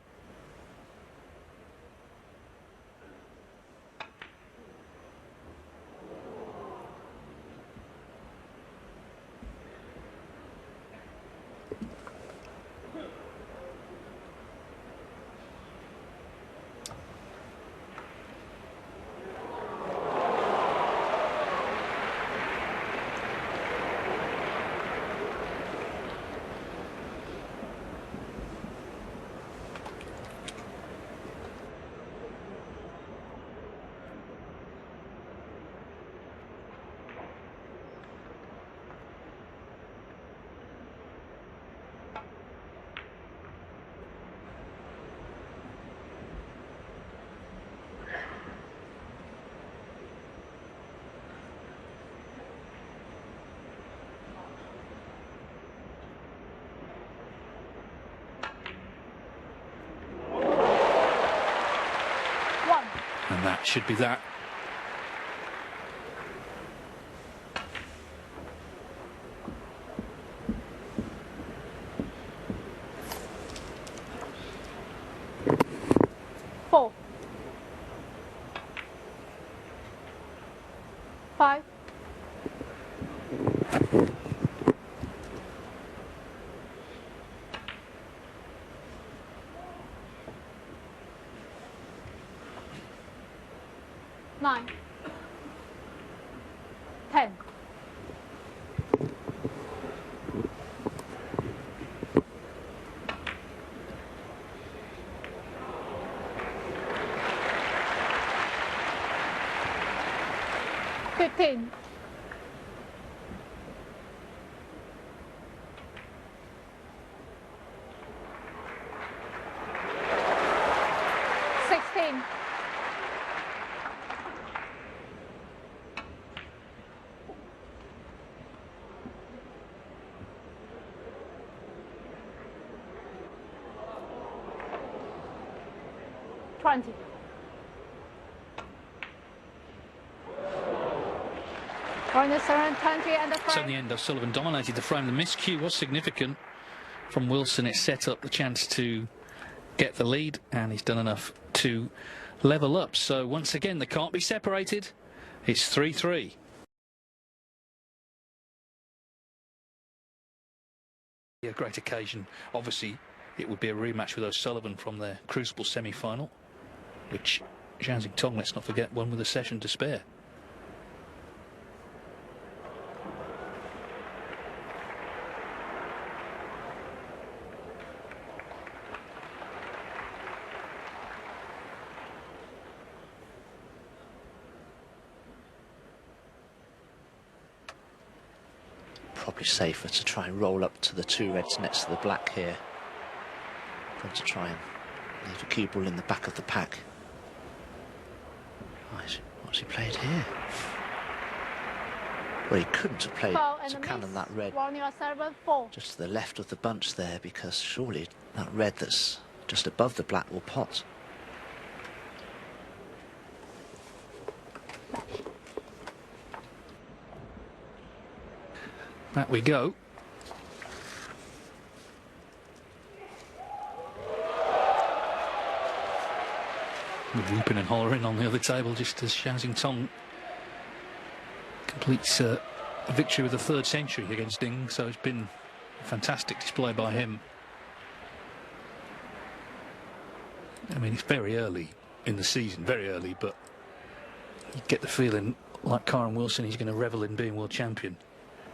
And that should be that. Four. 5. 9. 10. 15. 16. 20. Ronnie surrender 20 and the frame. So in the end, O'Sullivan dominated the frame. The miscue was significant from Wilson. It set up the chance to get the lead, and he's done enough to level up. So once again, they can't be separated. It's 3-3. A great occasion. Obviously, it would be a rematch with O'Sullivan from their Crucible semi-final, which Zhang Tong, let's not forget, won with a session to spare. Probably safer to try and roll up to the 2 reds next to the black here than to try and leave a cue ball in the back of the pack. What's he played here? Well, he couldn't have played to cannon that red just to the left of the bunch there, because surely that red that's just above the black will pot. Back we go. Whooping and hollering on the other table just as Zhang Tong completes a victory with the 3rd century against Ding. So it's been a fantastic display by him. I mean, it's very early in the season, very early, but you get the feeling, like Kyren Wilson, he's going to revel in being world champion.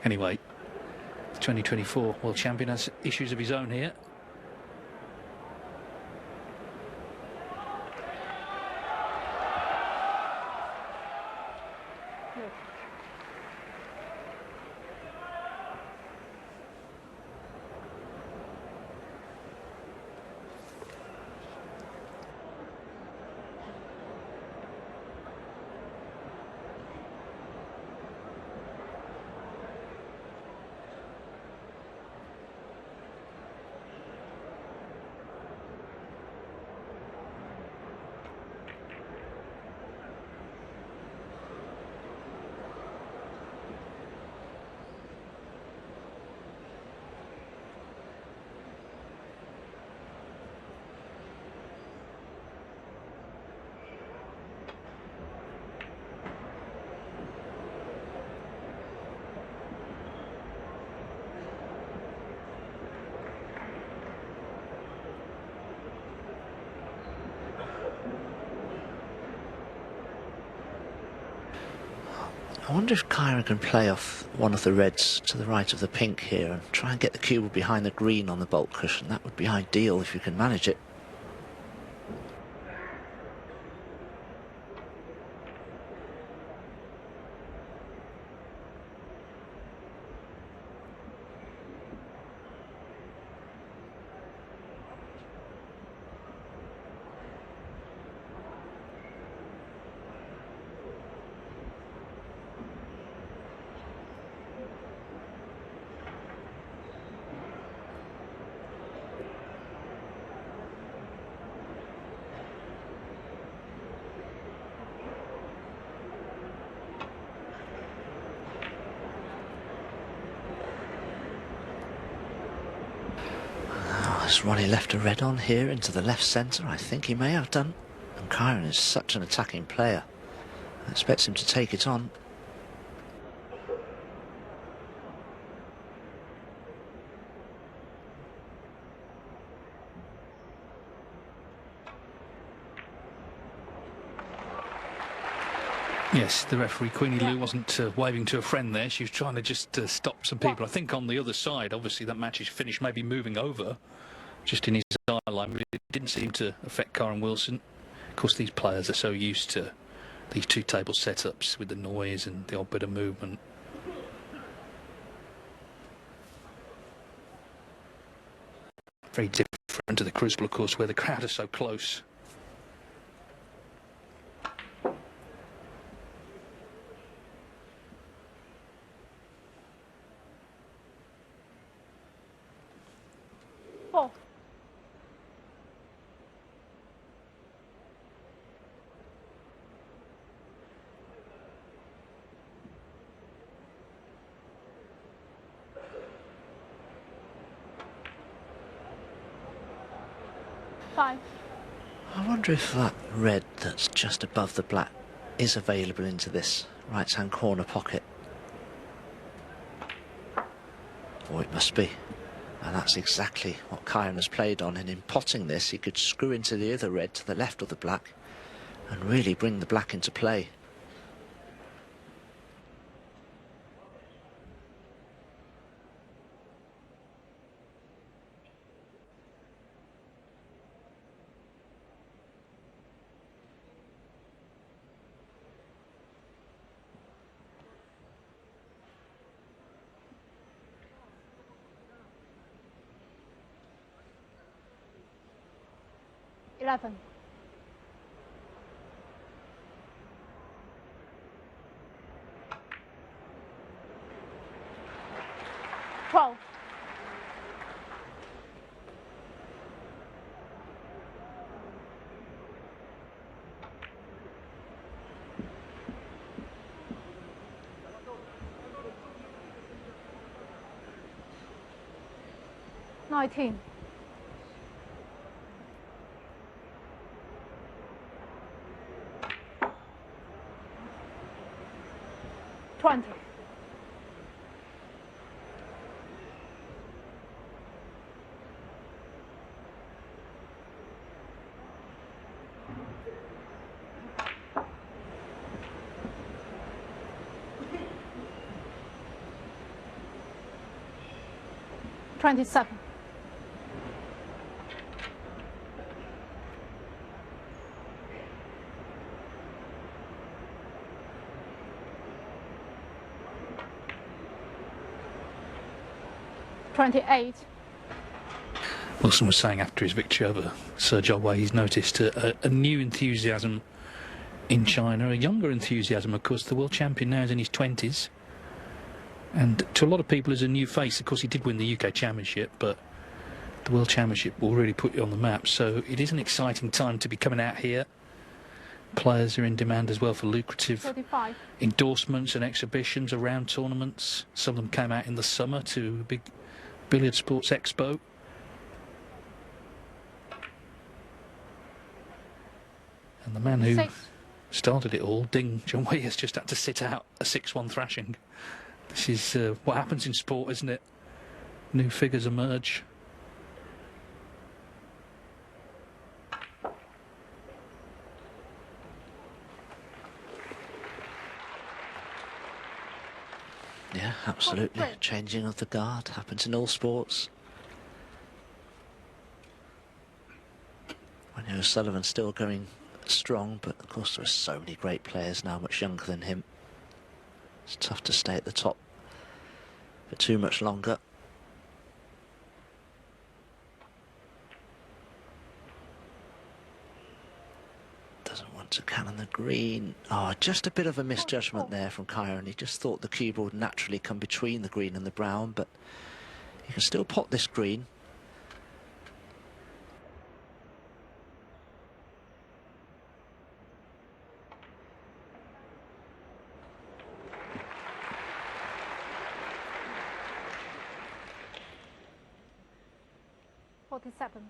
Anyway, the 2024 world champion has issues of his own here. I wonder if Kyren can play off one of the reds to the right of the pink here and try and get the cue ball behind the green on the bolt cushion. That would be ideal if you can manage it. Has Ronnie left a red on here into the left centre? I think he may have done. And Kyren is such an attacking player. I expect him to take it on. Yes, the referee, Queenie Lou, wasn't waving to a friend there. She was trying to just stop some people. I think on the other side, obviously, that match is finished, maybe moving over just in his eye line, but it didn't seem to affect Kyren Wilson. Of course, these players are so used to these two-table setups with the noise and the odd bit of movement. Very different to the Crucible, of course, where the crowd is so close. Four. Five. I wonder if that red that's just above the black is available into this right-hand corner pocket. Oh, it must be. And that's exactly what Kyren has played on. And in potting this, he could screw into the other red to the left of the black and really bring the black into play. Eleven. 12. Nineteen. 20. 27. 28. Wilson was saying after his victory over Sir John Wei, he's noticed a new enthusiasm in China, a younger enthusiasm. Of course, the world champion now is in his 20s, and to a lot of people is a new face. Of course, he did win the UK Championship, but the World Championship will really put you on the map. So it is an exciting time to be coming out here. Players are in demand as well for lucrative 35. endorsements and exhibitions around tournaments. Some of them came out in the summer to a big billiard sports expo. And the man who 6. started it all, Ding Junhui, has just had to sit out a 6-1 thrashing. This is what happens in sport, isn't it? New figures emerge. Yeah, absolutely. Changing of the guard happens in all sports. I know Sullivan's still going strong, but of course there are so many great players now much younger than him. It's tough to stay at the top for too much longer. Doesn't want to cannon the green. Oh, just a bit of a misjudgment there from Kyren. He just thought the cue would naturally come between the green and the brown, but he can still pot this green. 47.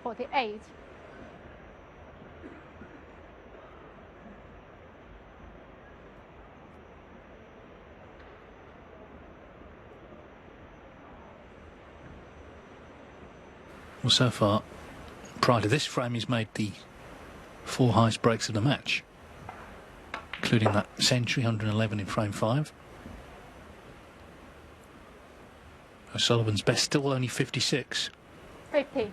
48. Well, so far, prior to this frame, he's made the 4 highest breaks of the match, including that century, 111 in frame 5. O'Sullivan's best still only 56. 50.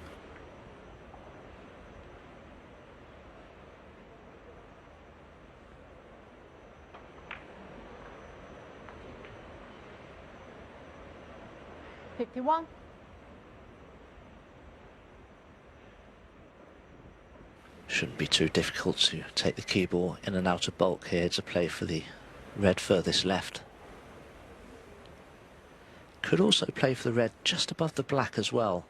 $51. Shouldn't be too difficult to take the cue ball in and out of bulk here to play for the red furthest left. Could also play for the red just above the black as well.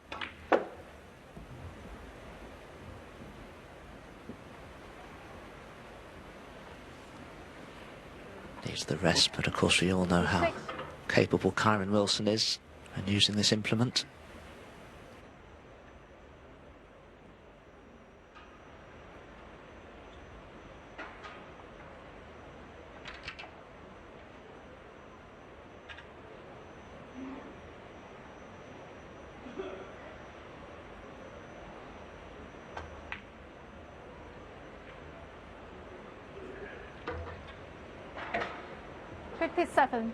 Needs the rest, but of course we all know how capable Kyren Wilson is in using this implement. $57.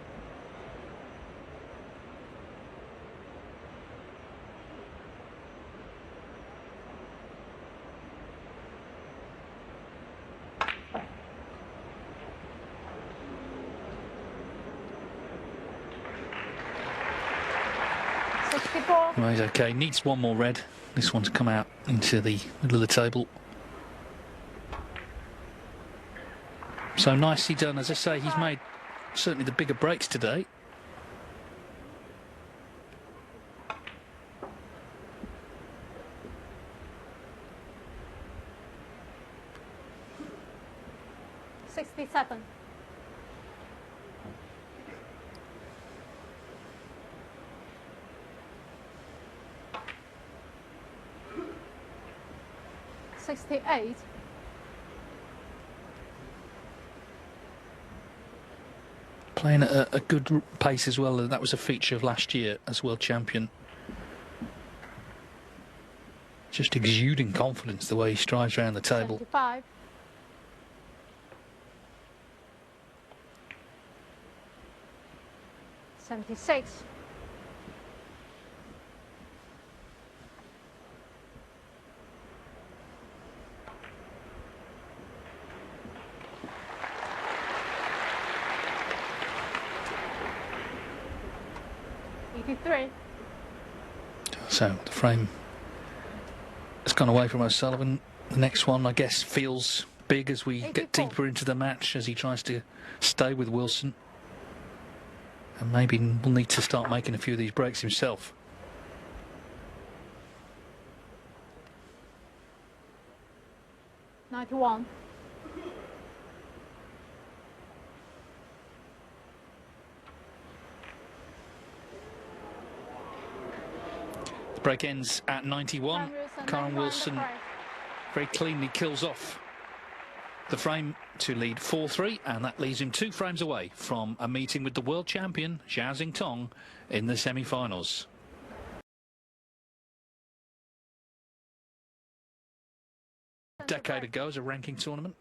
Well, he's okay. Needs one more red. This one's come out into the middle of the table. So nicely done. As I say, he's made certainly the bigger breaks today. $67. $68. Playing at a good pace as well. That was a feature of last year as world champion. Just exuding confidence the way he strides around the table. 75. $76. $83. So the frame has gone away from O'Sullivan. The next one, I guess, feels big as we 84. get deeper into the match, as he tries to stay with Wilson. And maybe will need to start making a few of these breaks himself. $91. The break ends at 91. Kyren Wilson very cleanly kills off the frame to lead 4-3, and that leaves him 2 frames away from a meeting with the world champion Zhao Tong in the semi-finals. A decade ago as a ranking tournament.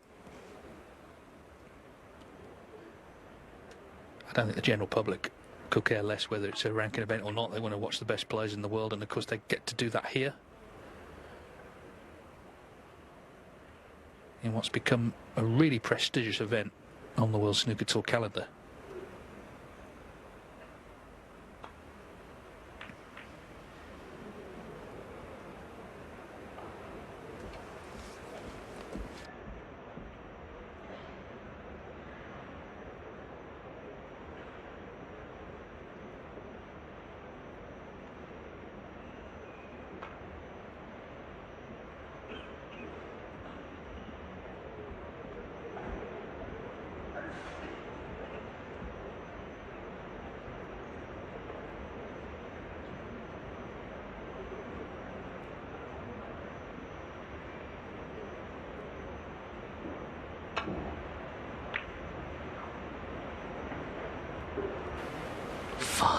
I don't think the general public could care less whether it's a ranking event or not. They want to watch the best players in the world, and of course they get to do that here in what's become a really prestigious event on the World Snooker Tour calendar.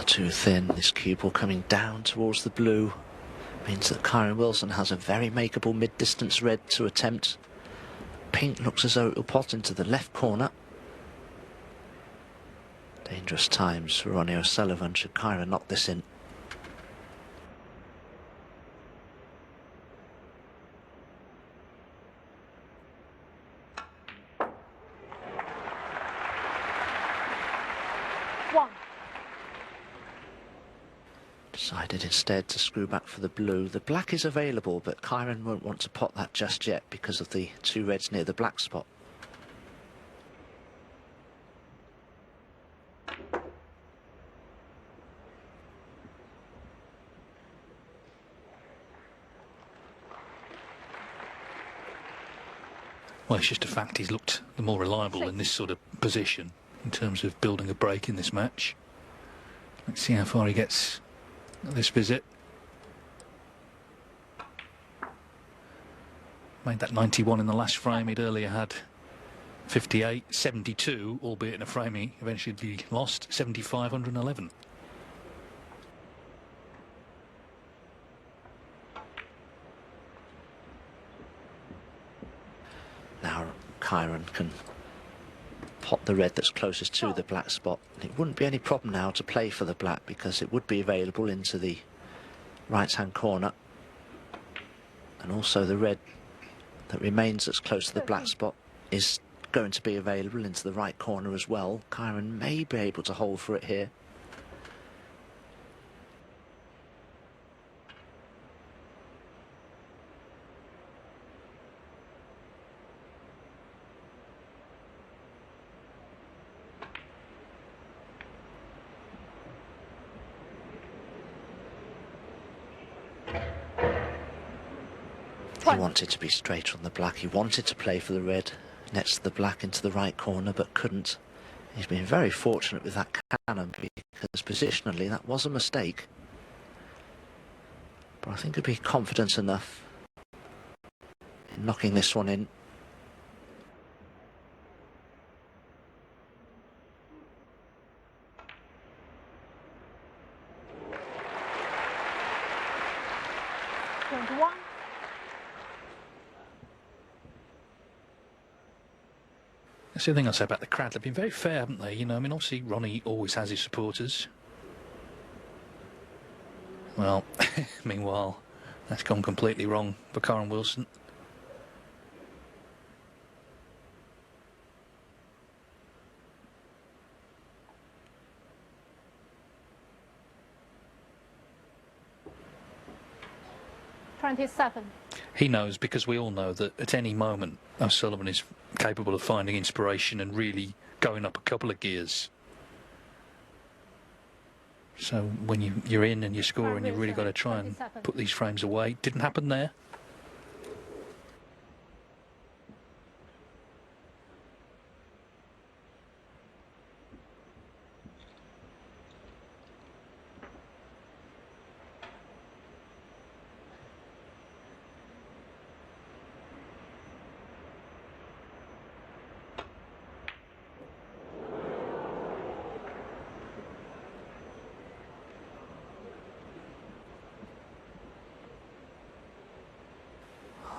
Far too thin. This cue ball coming down towards the blue means that Kyren Wilson has a very makeable mid-distance red to attempt. Pink looks as though it will pot into the left corner. Dangerous times for Ronnie O'Sullivan should Kyren knock this in. Decided instead to screw back for the blue. The black is available, but Kyren won't want to pot that just yet because of the two reds near the black spot. Well, it's just a fact he's looked the more reliable in this sort of position in terms of building a break in this match. Let's see how far he gets this visit. Made that 91 in the last frame. He'd earlier had 58, 72, albeit in a frame he eventually lost, 75, 111. Now Kyren can pot the red that's closest to the black spot. It wouldn't be any problem now to play for the black because it would be available into the right-hand corner. And also the red that remains that's close to the black spot is going to be available into the right corner as well. Kyren may be able to hold for it here. He wanted to be straight on the black. He wanted to play for the red next to the black into the right corner, but couldn't. He's been very fortunate with that cannon because positionally that was a mistake. But I think he'd be confident enough in knocking this one in. That's the other thing I say about the crowd. They've been very fair, haven't they? You know, I mean, obviously Ronnie always has his supporters. Well, meanwhile, that's gone completely wrong for Kyren Wilson. He knows, because we all know, that at any moment O'Sullivan is capable of finding inspiration and really going up a couple of gears. So when you're in and you're scoring, you've really got to try and put these frames away. Didn't happen there.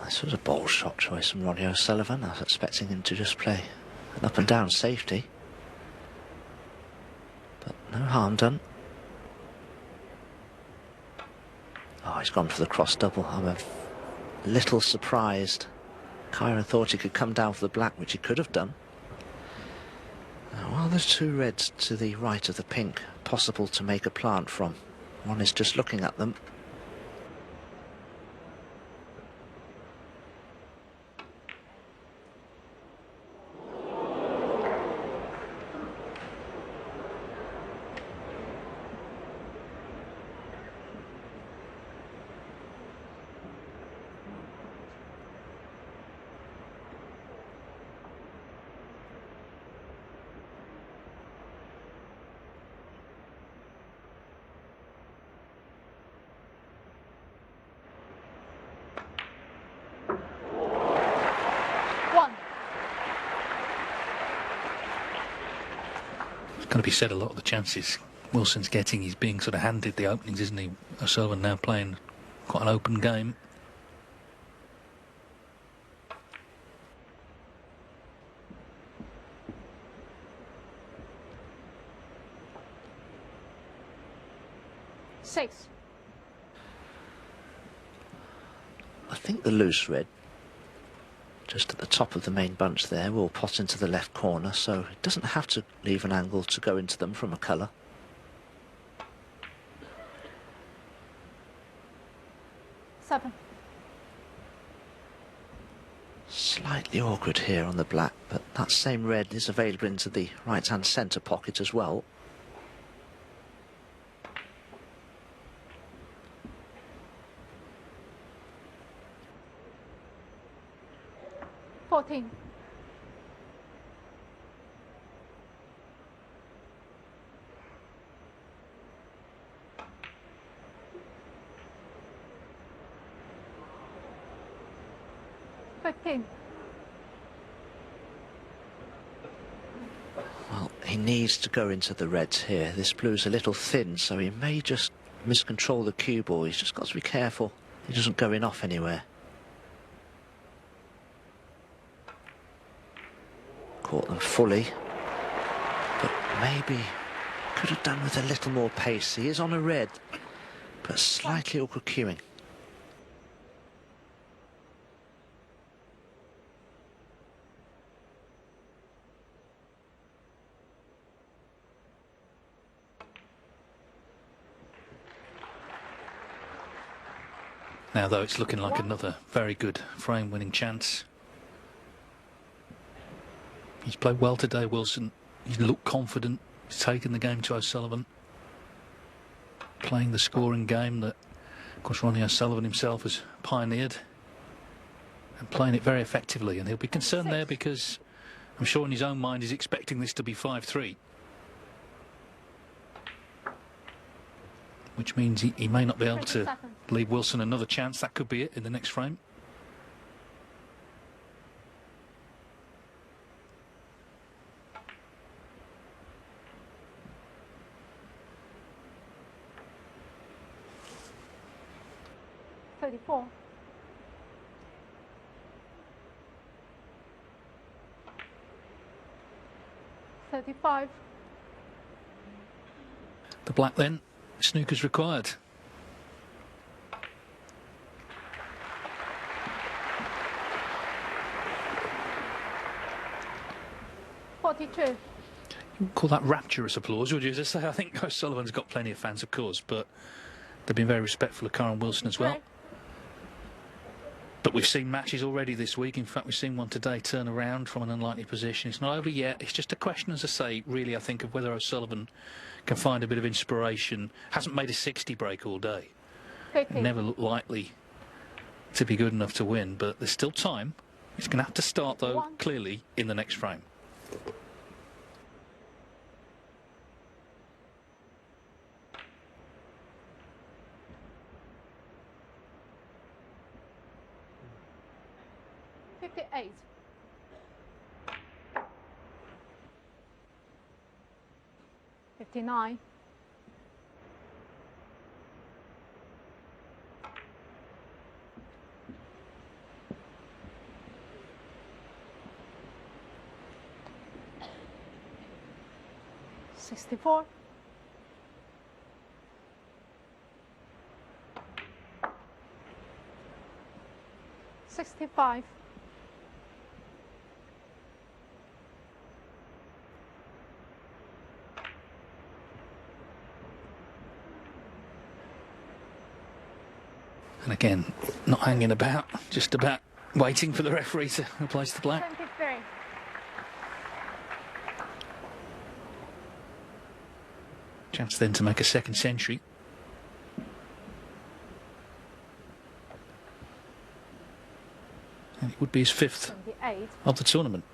This was a bold shot choice from Ronnie O'Sullivan. I was expecting him to just play an up and down safety, but no harm done. Oh, he's gone for the cross double. I'm a little surprised. Kyren thought he could come down for the black, which he could have done. Well, there's two reds to the right of the pink possible to make a plant from. One is just looking at them. Going to be said, a lot of the chances Wilson's getting, he's being sort of handed the openings, isn't he? O'Sullivan now playing quite an open game. Six. I think the loose red, just at the top of the main bunch there, will pot into the left corner, so it doesn't have to leave an angle to go into them from a colour. Seven. Slightly awkward here on the black, but that same red is available into the right-hand centre pocket as well. 14. Well, he needs to go into the reds here. This blue's a little thin, so he may just miscontrol the cue ball. He's just got to be careful he doesn't go in off anywhere. Caught them fully, but maybe could have done with a little more pace. He is on a red, but slightly awkward cueing. Now, though, it's looking like another very good frame-winning chance. He's played well today, Wilson. He's looked confident. He's taken the game to O'Sullivan. Playing the scoring game that, of course, Ronnie O'Sullivan himself has pioneered. And playing it very effectively. And he'll be concerned there because I'm sure in his own mind he's expecting this to be 5-3. Which means he may not be able to leave Wilson another chance. That could be it in the next frame. $34. $35. The black then. Snooker's required. $42. You wouldn't call that rapturous applause, would you? As I say, I think O'Sullivan's got plenty of fans, of course, but they've been very respectful of Kyren Wilson as well. But we've seen matches already this week. In fact, we've seen one today turn around from an unlikely position. It's not over yet. It's just a question, as I say, really, I think, of whether O'Sullivan can find a bit of inspiration. Hasn't made a 60 break all day. Never looked likely to be good enough to win, but there's still time. He's going to have to start, though, clearly, in the next frame. $58. $59. $64. $65. And again, not hanging about, just about waiting for the referee to replace the black. 73. Chance then to make a second century. And it would be his fifth 78. of the tournament.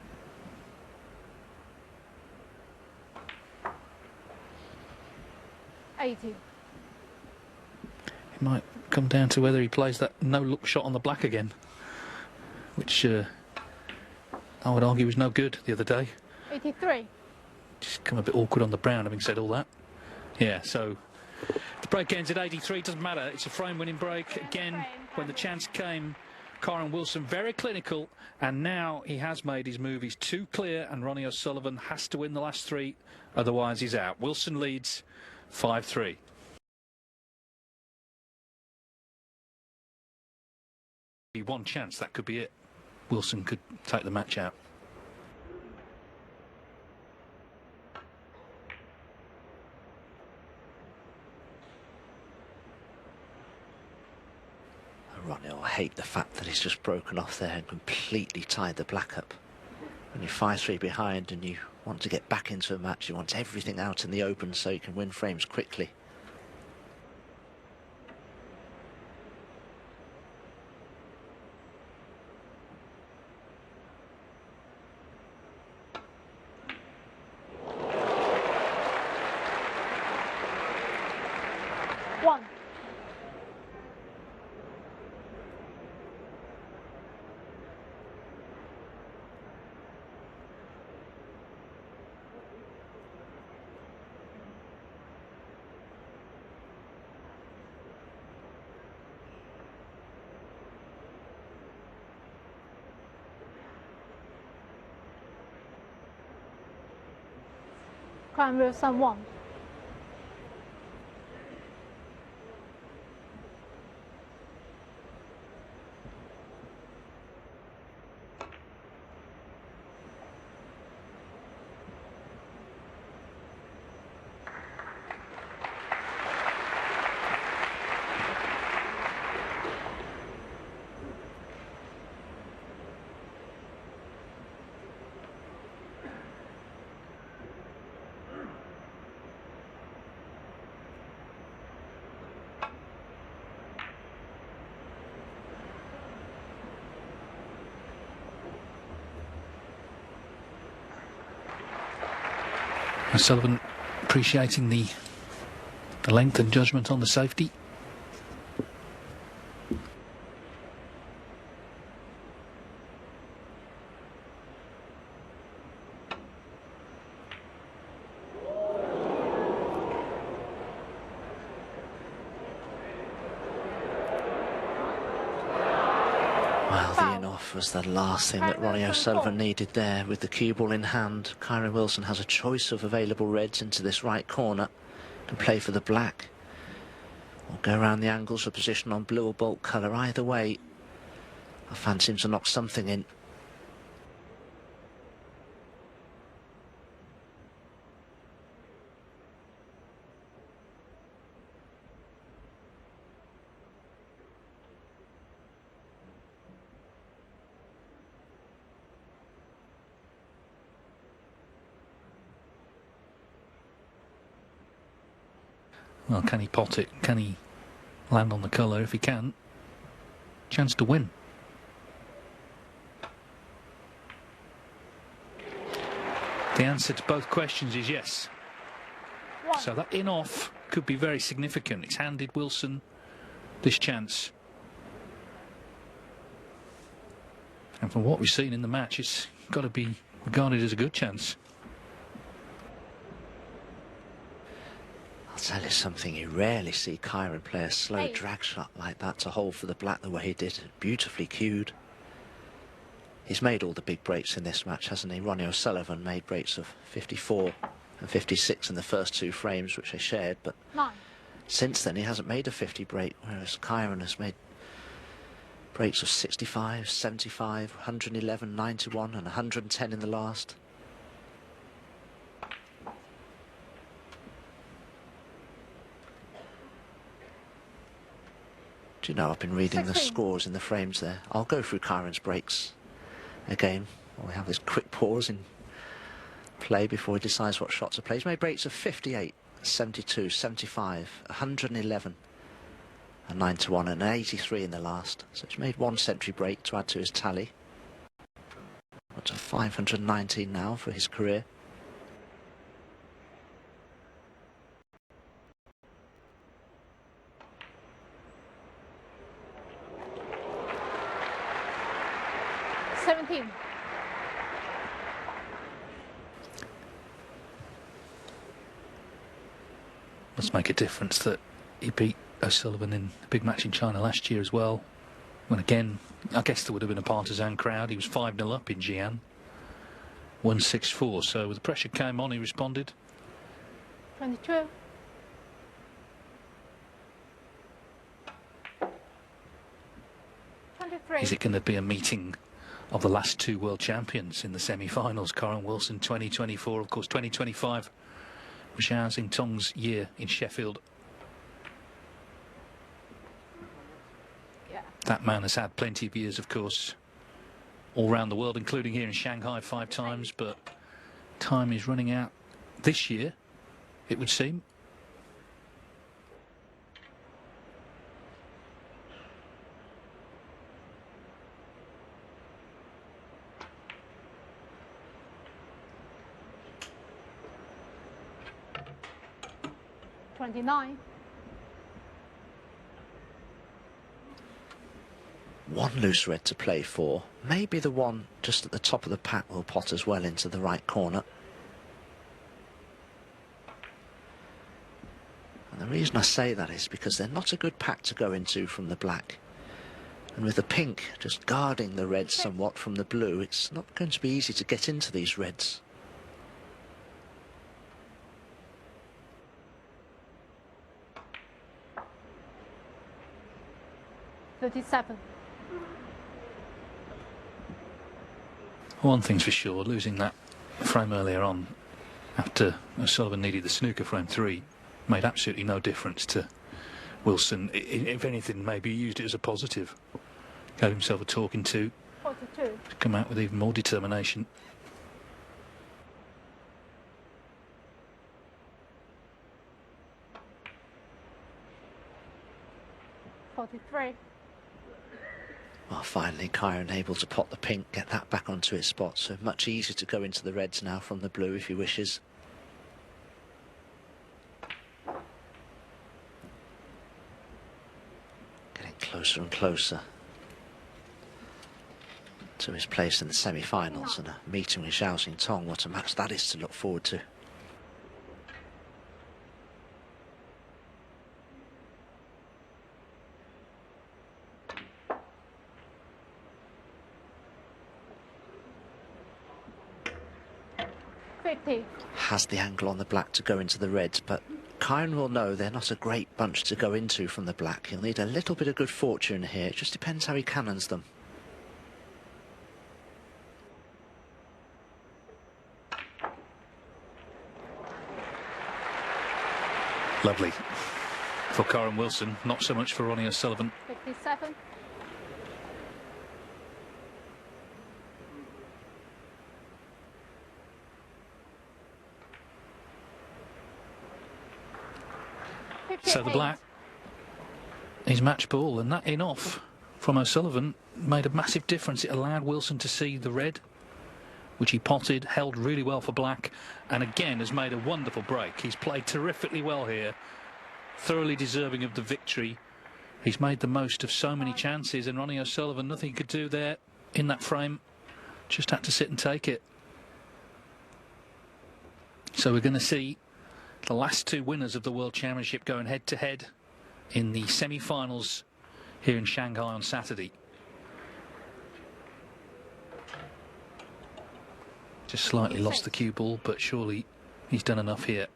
$80. It might come down to whether he plays that no-look shot on the black again, which I would argue was no good the other day. 83. Just come a bit awkward on the brown, having said all that. Yeah, so the break ends at 83, doesn't matter, it's a frame-winning break. Again, when the chance came, Kyren Wilson very clinical, and now he has made his move. He's too clear, and Ronnie O'Sullivan has to win the last three, otherwise he's out. Wilson leads 5-3. One chance, that could be it. Wilson could take the match out. Ronnie will hate the fact that he's just broken off there and completely tied the black up. When you're 5-3 behind and you want to get back into a match, you want everything out in the open so you can win frames quickly. One. Kyren Wilson 1. O'Sullivan appreciating the length and judgment on the safety. Well, the in-off was the last thing that Ronnie O'Sullivan needed there. With the cue ball in hand, Kyren Wilson has a choice of available reds into this right corner. Can play for the black, or go around the angles for position on blue or bolt colour. Either way, I fancy him to knock something in. Well, can he pot it? Can he land on the colour? If he can, chance to win. The answer to both questions is yes. One. So that in-off could be very significant. It's handed Wilson this chance. And from what we've seen in the match, it's got to be regarded as a good chance. I'll tell you something, you rarely see Kyren play a slow drag shot like that to hold for the black the way he did. Beautifully cued. He's made all the big breaks in this match, hasn't he? Ronnie O'Sullivan made breaks of 54 and 56 in the first two frames, which they shared, but 9. since then he hasn't made a 50 break, whereas Kyren has made breaks of 65, 75, 111, 91 and 110 in the last. Do you know, I've been reading 16. the scores in the frames there. I'll go through Kyren's breaks again. We have this quick pause in play before he decides what shot to play. He's made breaks of 58, 72, 75, 111 and 91 and 83 in the last. So he's made one century break to add to his tally. Up to 519 now for his career. Must make a difference that he beat O'Sullivan in a big match in China last year as well. When again, I guess there would have been a partisan crowd. He was 5-0 up in Jian. 1-6-4. So when the pressure came on, he responded. 22. Is it going to be a meeting of the last two world champions in the semi-finals? Kyren Wilson 2024, of course 2025 was Zhao Xintong's year in Sheffield. Yeah. That man has had plenty of years, of course, all around the world, including here in Shanghai 5 times, but time is running out this year, it would seem. $29. One loose red to play for. Maybe the one just at the top of the pack will pot as well into the right corner. And the reason I say that is because they're not a good pack to go into from the black. And with the pink just guarding the red somewhat from the blue, it's not going to be easy to get into these reds. $37. One thing's for sure, losing that frame earlier on after O'Sullivan needed the snooker frame 3 made absolutely no difference to Wilson. If anything, maybe he used it as a positive. Gave himself a talking to 42. to come out with even more determination. $43. Well, finally, Kyren able to pot the pink, get that back onto its spot, so much easier to go into the reds now from the blue if he wishes. Getting closer and closer to his place in the semi-finals, and a meeting with Zhao Xintong. What a match that is to look forward to. Has the angle on the black to go into the reds, but Kyren will know they're not a great bunch to go into from the black. He'll need a little bit of good fortune here. It just depends how he cannons them. Lovely for Kyren Wilson, not so much for Ronnie O'Sullivan. 57. So the black is match ball, and that in off from O'Sullivan made a massive difference. It allowed Wilson to see the red, which he potted, held really well for black, and again has made a wonderful break. He's played terrifically well here, thoroughly deserving of the victory. He's made the most of so many chances, and Ronnie O'Sullivan, nothing he could do there in that frame, just had to sit and take it. So we're going to see the last two winners of the World Championship going head-to-head in the semi-finals here in Shanghai on Saturday. Just slightly lost the cue ball, but surely he's done enough here.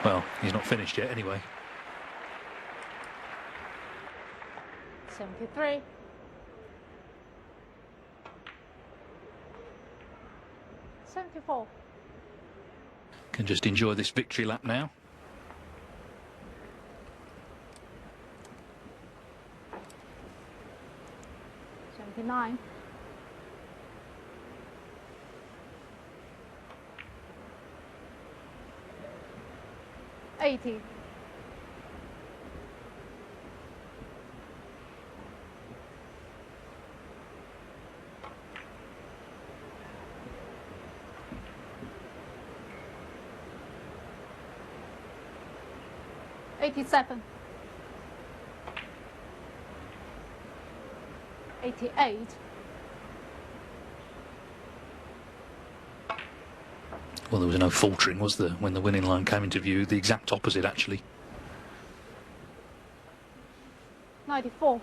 Well, he's not finished yet anyway. 73. 74. Can just enjoy this victory lap now. $79. 80. 87. 88. Well, there was no faltering, was there, when the winning line came into view? The exact opposite, actually. 94.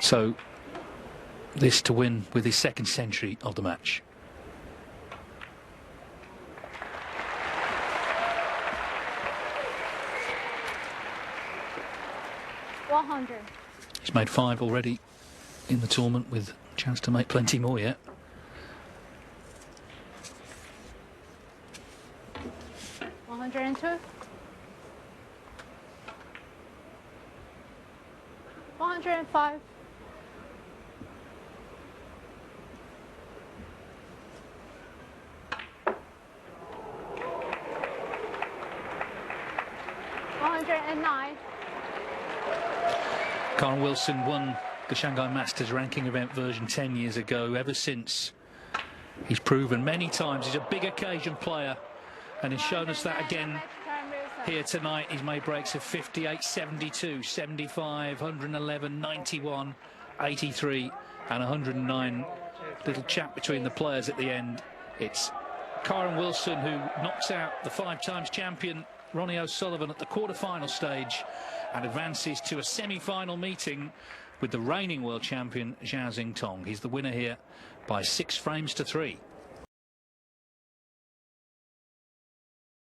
So, this to win with his second century of the match. He's made 5 already in the tournament, with a chance to make plenty more yet. $102. 105. 109. Kyren Wilson won the Shanghai Masters ranking event version 10 years ago. Ever since, he's proven many times he's a big occasion player, and he's shown us that again here tonight. He's made breaks of 58, 72, 75, 111, 91, 83 and 109. Little chat between the players at the end. It's Kyren Wilson who knocks out the 5-times champion Ronnie O'Sullivan at the quarter-final stage and advances to a semi-final meeting with the reigning world champion Zhao Tong. He's the winner here by 6 frames to 3.